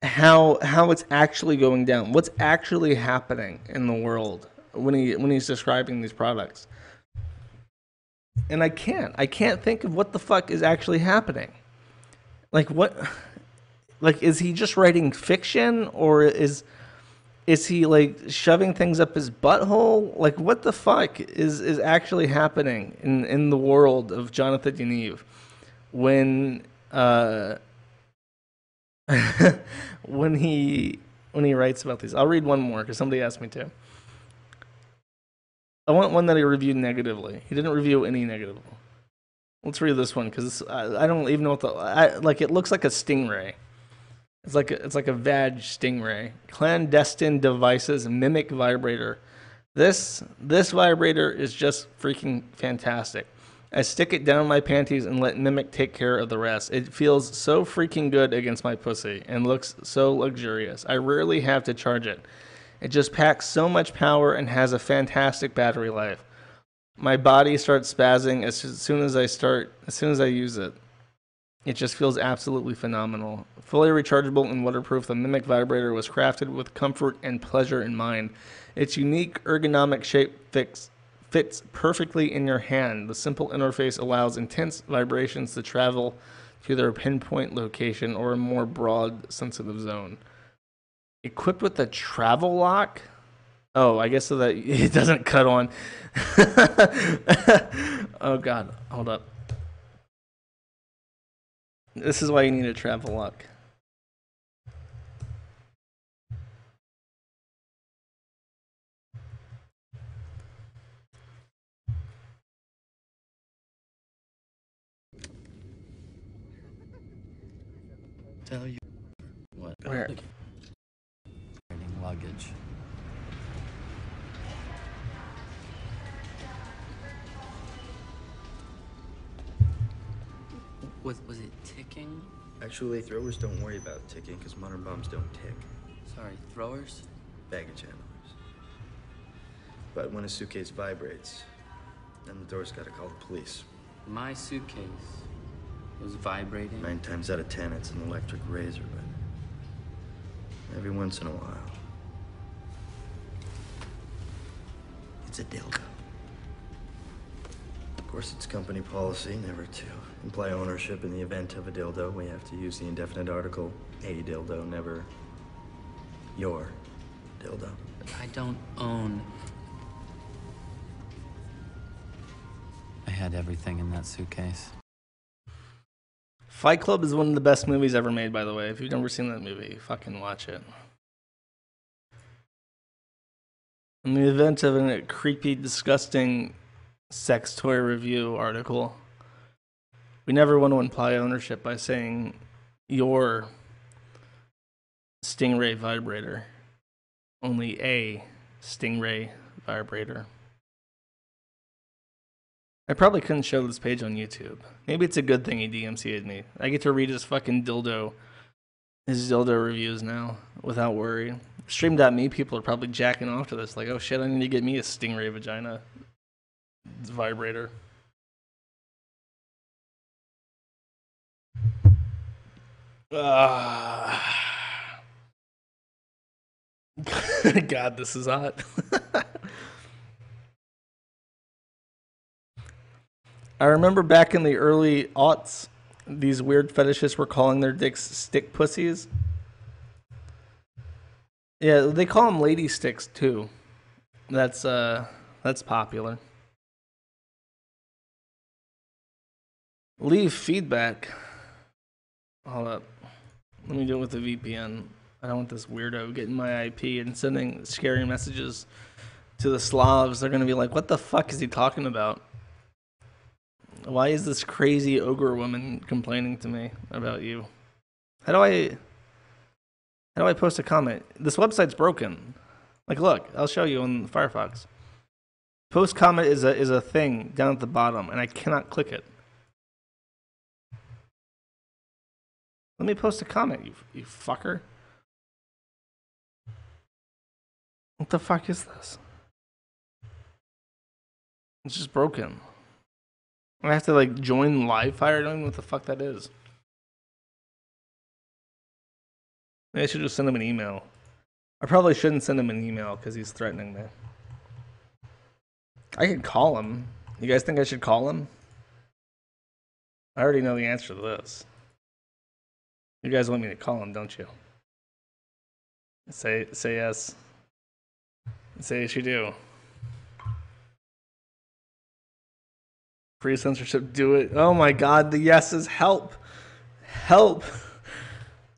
it's actually going down, what's actually happening in the world when he's describing these products. And I can't think of what the fuck is actually happening. Like what? Like, is he just writing fiction, or is he like shoving things up his butthole? Like, what the fuck is actually happening in the world of Jonathan Yaniv when when he writes about these? I'll read one more because somebody asked me to. I want one that he reviewed negatively. He didn't review any negative. Let's read this one because I don't even know what it looks like a stingray. It's like a vag stingray. Clandestine devices mimic vibrator. This vibrator is just freaking fantastic. I stick it down my panties and let Mimic take care of the rest. It feels so freaking good against my pussy and looks so luxurious. I rarely have to charge it. It just packs so much power and has a fantastic battery life. My body starts spazzing as soon as I use it. It just feels absolutely phenomenal. Fully rechargeable and waterproof, the Mimic vibrator was crafted with comfort and pleasure in mind. Its unique ergonomic shape fits perfectly in your hand. The simple interface allows intense vibrations to travel to their pinpoint location or a more broad sensitive zone. Equipped with a travel lock? Oh, I guess so that it doesn't cut on. Oh God, hold up. This is why you need a travel lock. Tell you what. Where? Luggage. Was it ticking? Actually, throwers don't worry about ticking because modern bombs don't tick. Sorry, throwers? Baggage handlers. But when a suitcase vibrates, then the door's gotta call the police. My suitcase was vibrating. 9 times out of 10, it's an electric razor, but every once in a while, it's a dildo. Of course, it's company policy never to imply ownership in the event of a dildo. We have to use the indefinite article, a dildo, never your dildo. I don't own. I had everything in that suitcase. Fight Club is one of the best movies ever made, by the way. If you've never seen that movie, fucking watch it. In the event of a creepy, disgusting sex toy review article, we never want to imply ownership by saying your Stingray vibrator. Only a Stingray vibrator. I probably couldn't show this page on YouTube. Maybe it's a good thing he DMCA'd me. I get to read his dildo reviews now without worry. Stream.me people are probably jacking off to this. Like, oh shit, I need to get me a Stingray vagina vibrator. God, this is hot. I remember back in the early aughts, these weird fetishists were calling their dicks stick pussies. Yeah, they call them lady sticks too. That's popular. Leave feedback. Hold up. Let me do it with the VPN. I don't want this weirdo getting my IP and sending scary messages to the Slavs. They're gonna be like, what the fuck is he talking about? Why is this crazy ogre woman complaining to me about you? How do I post a comment? This website's broken. Like, look, I'll show you on Firefox. Post comment is a thing down at the bottom, and I cannot click it. Let me post a comment, you fucker. What the fuck is this? It's just broken. I have to like join live fire. I don't even know what the fuck that is. Maybe I should just send him an email. I probably shouldn't send him an email because he's threatening me. I could call him. You guys think I should call him? I already know the answer to this. You guys want me to call him, don't you? Say yes. Say yes, you do. Free censorship, do it. Oh my god, the yeses, help. Help.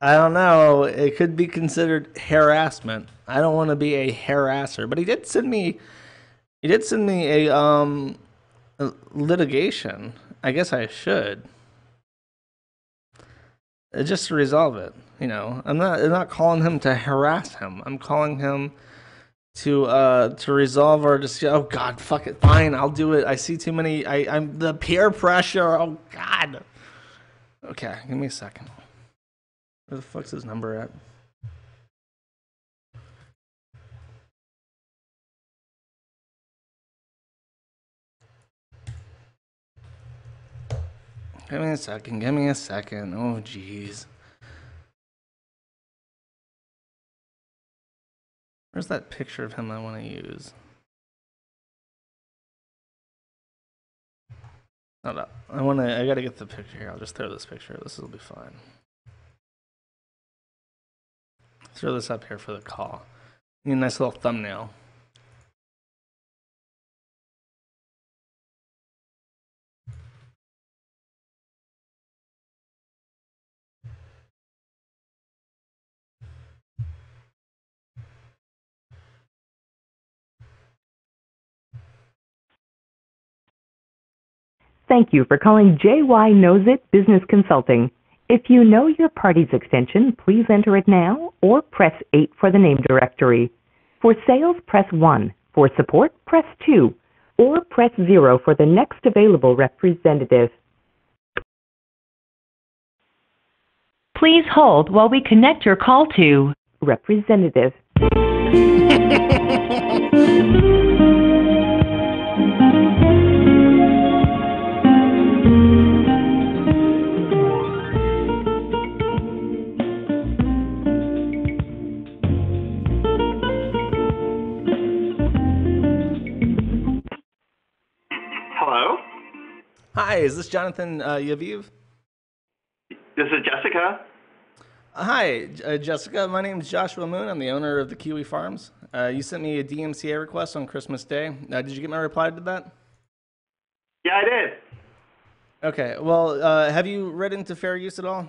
I don't know. It could be considered harassment. I don't want to be a harasser, but he did send me a litigation. I guess I should. Just to resolve it, you know. I'm not calling him to harass him. I'm calling him to resolve our dispute. Oh god, fuck it. Fine, I'll do it. I see too many. I'm the peer pressure. Oh god. Okay, give me a second. Where the fuck's his number at? Give me a second. Give me a second. Oh jeez. Where's that picture of him I want to use? Hold up. I gotta get the picture here. I'll just throw this picture. This will be fine. Throw this up here for the call. Need a nice little thumbnail. Thank you for calling JY Knows It Business Consulting. If you know your party's extension, please enter it now or press 8 for the name directory. For sales, press 1. For support, press 2. Or press 0 for the next available representative. Please hold while we connect your call to representative. Hello? Hi, is this Jonathan Yaviv? This is Jessica. Hi, Jessica. My name is Joshua Moon. I'm the owner of the Kiwi Farms. You sent me a DMCA request on Christmas Day. Did you get my reply to that? Yeah, I did. Okay. Well, have you read into fair use at all?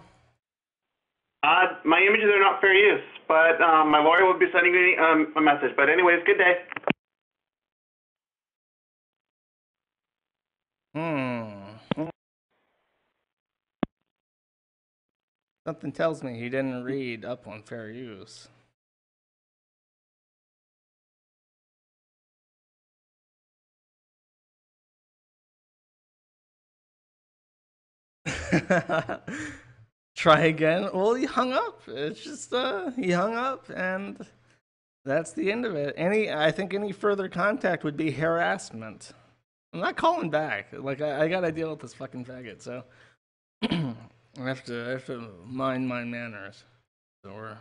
My images are not fair use, but my lawyer will be sending me a message. But anyways, good day. Something tells me he didn't read up on fair use. Try again. Well, he hung up. It's just he hung up, and that's the end of it. I think any further contact would be harassment. I'm not calling back. Like I gotta deal with this fucking faggot. So I have to mind my manners. Or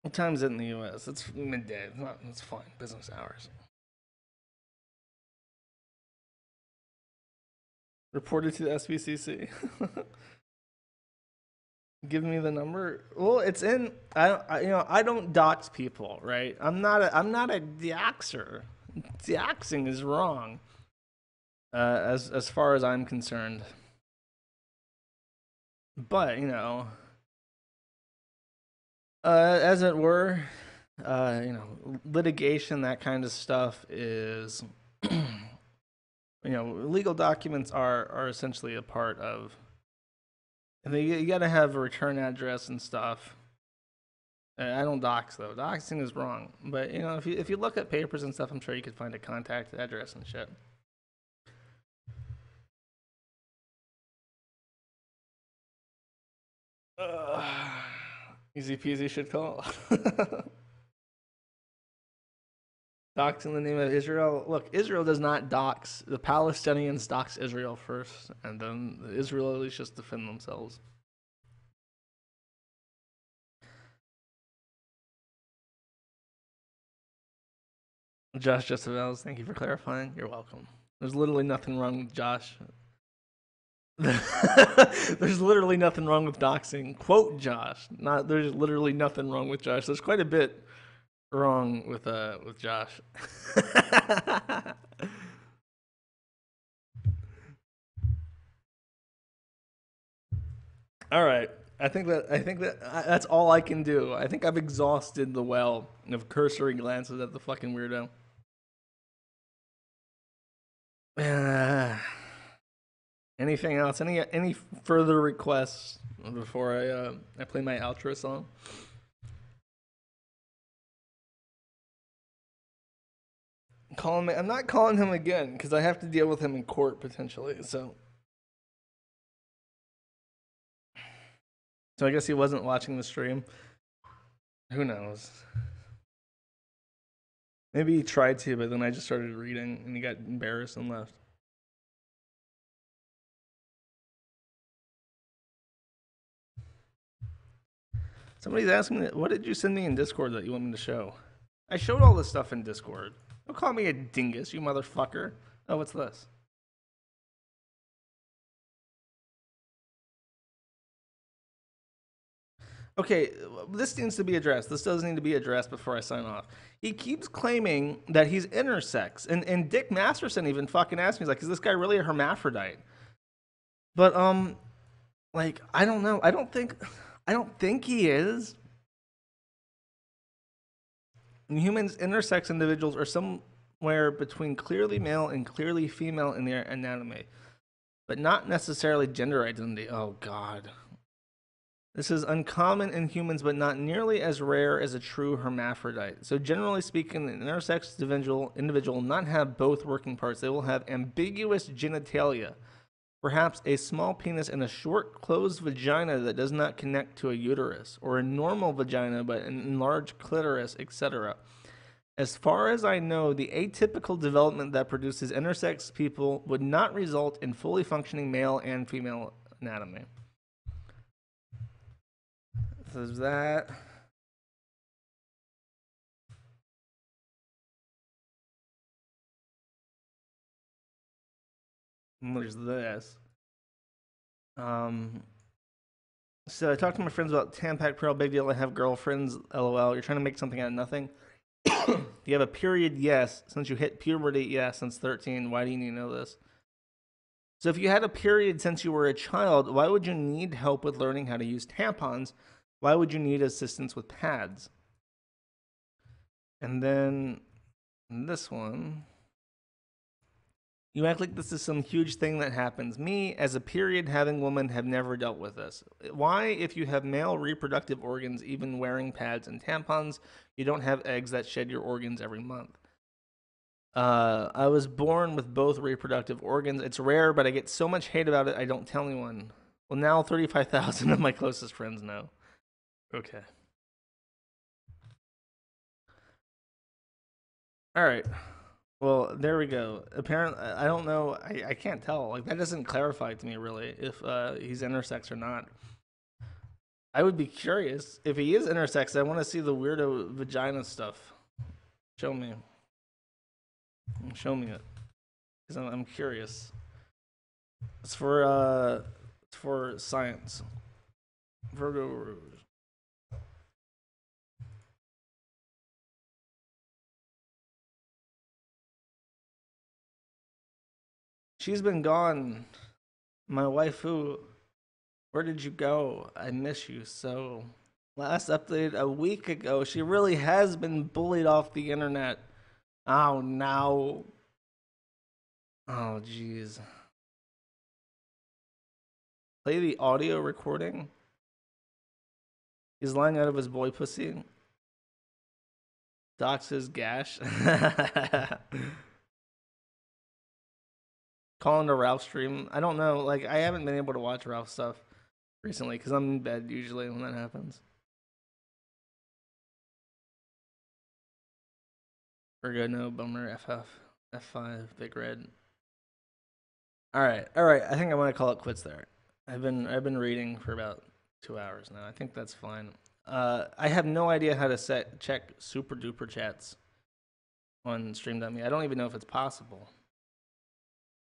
what time is it in the U.S.? It's midday. It's fine. Business hours. Reported to the SBCC. Give me the number. Well, it's in. I don't dox people, right? I'm not a doxer. Doxing is wrong. As far as I'm concerned. But as it were, litigation, that kind of stuff is. Legal documents are essentially a part of. You got to have a return address and stuff. I don't dox though. Doxing is wrong. But if you look at papers and stuff, I'm sure you could find a contact address and shit. Easy peasy shit call. Dox in the name of Israel. Look, Israel does not dox. The Palestinians dox Israel first, and then the Israelis just defend themselves. Josh Justavels, thank you for clarifying. You're welcome. There's literally nothing wrong with Josh. There's literally nothing wrong with doxing. Quote Josh. There's literally nothing wrong with Josh. There's quite a bit wrong with Josh. All right. I think that that's all I can do. I think I've exhausted the well of cursory glances at the fucking weirdo. Anything else? Any further requests before I play my outro song? I'm not calling him again because I have to deal with him in court potentially. So I guess he wasn't watching the stream. Who knows? Maybe he tried to, but then I just started reading and he got embarrassed and left. Somebody's asking me, what did you send me in Discord that you want me to show? I showed all this stuff in Discord. Don't call me a dingus, you motherfucker. Oh, what's this? Okay, this needs to be addressed. This does need to be addressed before I sign off. He keeps claiming that he's intersex, and Dick Masterson even fucking asked me, he's like, is this guy really a hermaphrodite? But like, I don't know. I don't think he is. Humans, intersex individuals are somewhere between clearly male and clearly female in their anatomy. but not necessarily gender identity. Oh, God. This is uncommon in humans, but not nearly as rare as a true hermaphrodite. So generally speaking, an intersex individual will not have both working parts. They will have ambiguous genitalia, perhaps a small penis and a short, closed vagina that does not connect to a uterus, or a normal vagina but an enlarged clitoris, etc. As far as I know, the atypical development that produces intersex people would not result in fully functioning male and female anatomy. So there's that. And there's this. So I talked to my friends about Tampax Pearl, big deal. I have girlfriends, lol. You're trying to make something out of nothing. Do you have a period? Yes. Since you hit puberty? Yes. Since 13. Why do you need to know this? So if you had a period since you were a child, why would you need help with learning how to use tampons? Why would you need assistance with pads? And then this one. You act like this is some huge thing that happens. Me, as a period having woman, have never dealt with this. Why, if you have male reproductive organs, even wearing pads and tampons, you don't have eggs that shed your organs every month? I was born with both reproductive organs. It's rare, but I get so much hate about it, I don't tell anyone. Well, now 35,000 of my closest friends know. Okay. All right. Well, there we go. Apparently, I don't know. I can't tell. Like, that doesn't clarify to me, really, if he's intersex or not. I would be curious. If he is intersex, I want to see the weirdo vagina stuff. Show me. Show me it. Because I'm curious. It's for science. Virgo Rouge. She's been gone. My waifu. Where did you go? I miss you so. Last update a week ago. She really has been bullied off the internet. Oh, no. Oh, jeez. Play the audio recording. He's lying out of his boy pussy. Docs his gash. Calling to Ralph stream. I don't know. Like, I haven't been able to watch Ralph stuff recently because I'm in bed usually when that happens. Virgo, no, bummer, FF, F5, big red. All right. I think I want to call it quits there. I've been reading for about 2 hours now. I think that's fine. I have no idea how to check super duper chats on Stream.me. I don't even know if it's possible.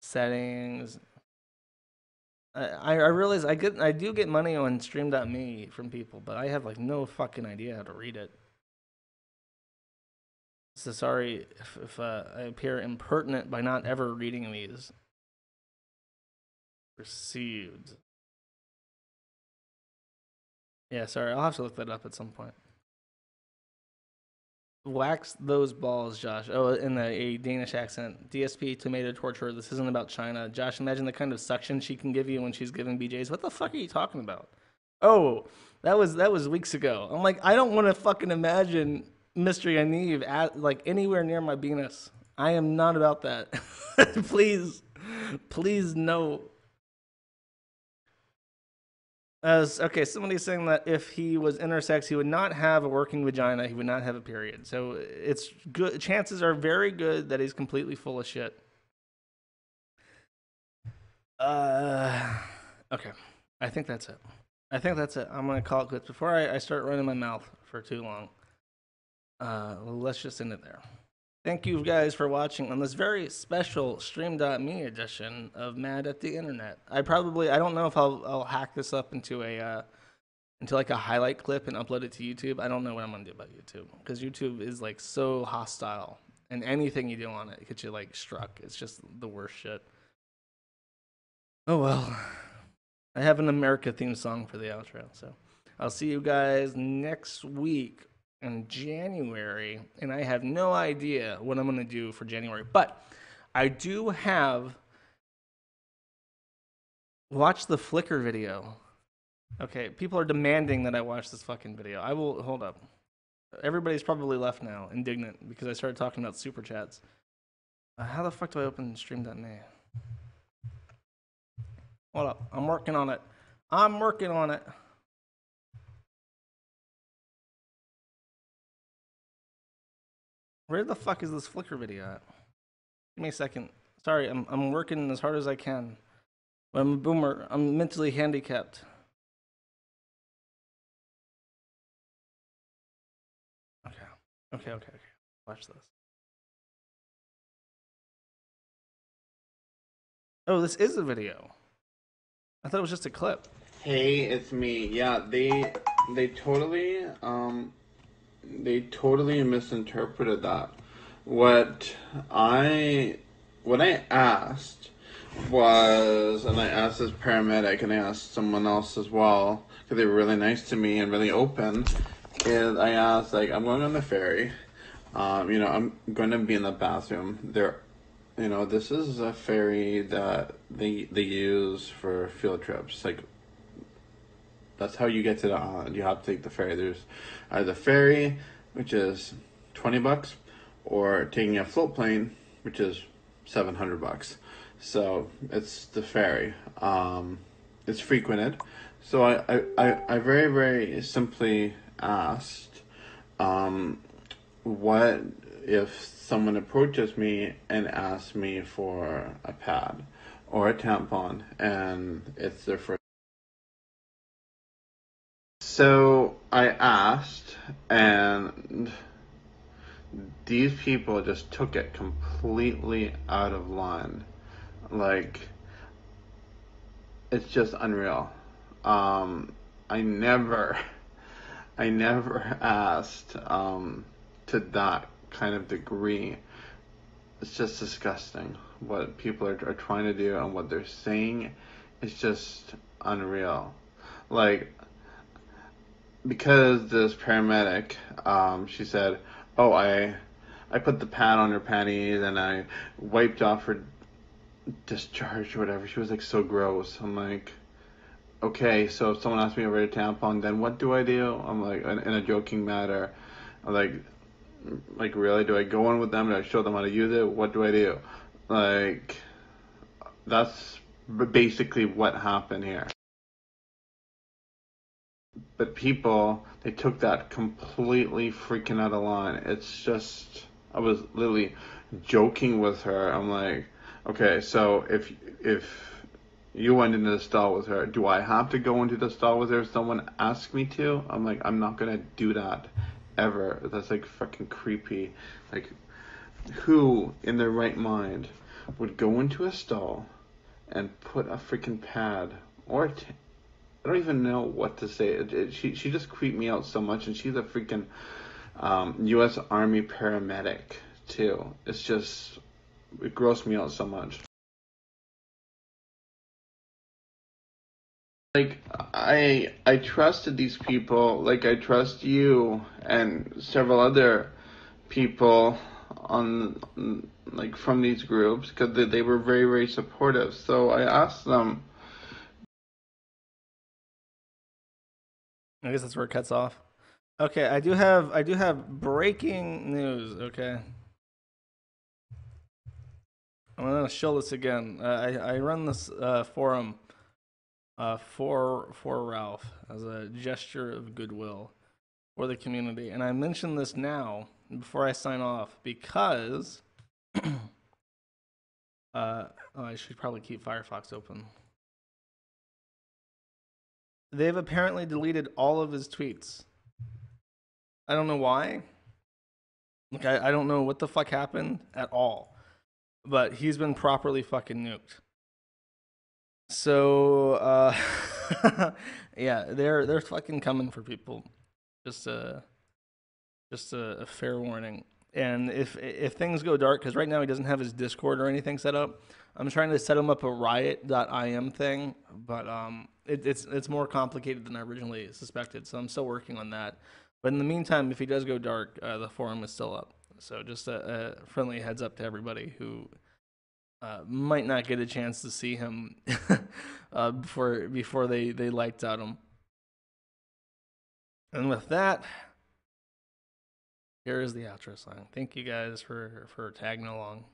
Settings. I realize I do get money on Stream.me from people, but I have like no fucking idea how to read it. So sorry if I appear impertinent by not ever reading these. Received. Yeah, sorry, I'll have to look that up at some point. Wax those balls, Josh. Oh, in a Danish accent. DSP, tomato torture. This isn't about China. Josh, imagine the kind of suction she can give you when she's giving BJs. What the fuck are you talking about? Oh, that was weeks ago. I'm like, I don't want to fucking imagine Mystery Yaniv at like anywhere near my penis. I am not about that. Please no. Okay, somebody's saying that if he was intersex, he would not have a working vagina. He would not have a period. So it's good. Chances are very good that he's completely full of shit. Okay. I think that's it. I'm going to call it quits before I start running my mouth for too long. Let's just end it there. Thank you guys for watching on this very special Stream.me edition of Mad at the Internet. I don't know if I'll hack this up into like a highlight clip and upload it to YouTube. I don't know what I'm gonna do about YouTube because YouTube is like so hostile, and anything you do on it gets you like struck. It's just the worst shit. Oh well. I have an America theme song for the outro, so I'll see you guys next week in January, and I have no idea what I'm going to do for January, but I do have Watch the Flickr video. Okay, people are demanding that I watch this fucking video. I will, hold up. Everybody's probably left now, indignant, because I started talking about super chats. How the fuck do I open stream.me? Hold up, I'm working on it. I'm working on it. Where the fuck is this Flickr video at? Give me a second. Sorry, I'm working as hard as I can. But I'm a boomer. I'm mentally handicapped. Okay. Watch this. Oh, this is a video. I thought it was just a clip. Hey, it's me. Yeah, they totally misinterpreted that. What I asked was, and I asked this paramedic, and I asked someone else as well, because they were really nice to me and really open, is I asked, like, I'm going on the ferry, I'm going to be in the bathroom. This is a ferry that they use for field trips. Like, that's how you get to the island. You have to take the ferry. There's either the ferry, which is $20, or taking a float plane, which is $700. So it's the ferry. It's frequented. So I very, very simply asked, what if someone approaches me and asks me for a pad or a tampon, and it's their first. So I asked, and these people just took it completely out of line. Like, it's just unreal. I never asked to that kind of degree. It's just disgusting what people are trying to do, and what they're saying is just unreal. Like, because this paramedic, she said, oh, I put the pad on her panties and I wiped off her discharge or whatever. She was like, so gross. I'm like, okay, so if someone asks me over a tampon, then what do I do? I'm like, in a joking matter, I'm like really? Do I go in with them? Do I show them how to use it? What do I do? Like, that's basically what happened here. But people, they took that completely freaking out of line. It's just, I was literally joking with her. I'm like, okay, so if you went into the stall with her, do I have to go into the stall with her if someone asks me to? I'm like, I'm not gonna do that ever. That's like fucking creepy. Like, who in their right mind would go into a stall and put a freaking pad or I don't even know what to say. She just creeped me out so much, and she's a freaking U.S. Army paramedic too. It's just, it grossed me out so much. Like, I trusted these people, like I trust you and several other people on, like, from these groups, because they were very, very supportive. So I asked them. I guess that's where it cuts off. Okay, I do have breaking news. Okay, I'm gonna show this again. I run this forum for Ralph as a gesture of goodwill for the community, and I mention this now before I sign off because I should probably keep Firefox open. They've apparently deleted all of his tweets. I don't know why. Like, I don't know what the fuck happened at all. But he's been properly fucking nuked. So, yeah, they're fucking coming for people. Just a fair warning. And if things go dark, because right now he doesn't have his Discord or anything set up, I'm trying to set him up a riot.im thing, but it's more complicated than I originally suspected, so I'm still working on that. But in the meantime, if he does go dark, the forum is still up. So just a friendly heads up to everybody who might not get a chance to see him before they lights out him. And with that, here is the outro song. Thank you guys for tagging along.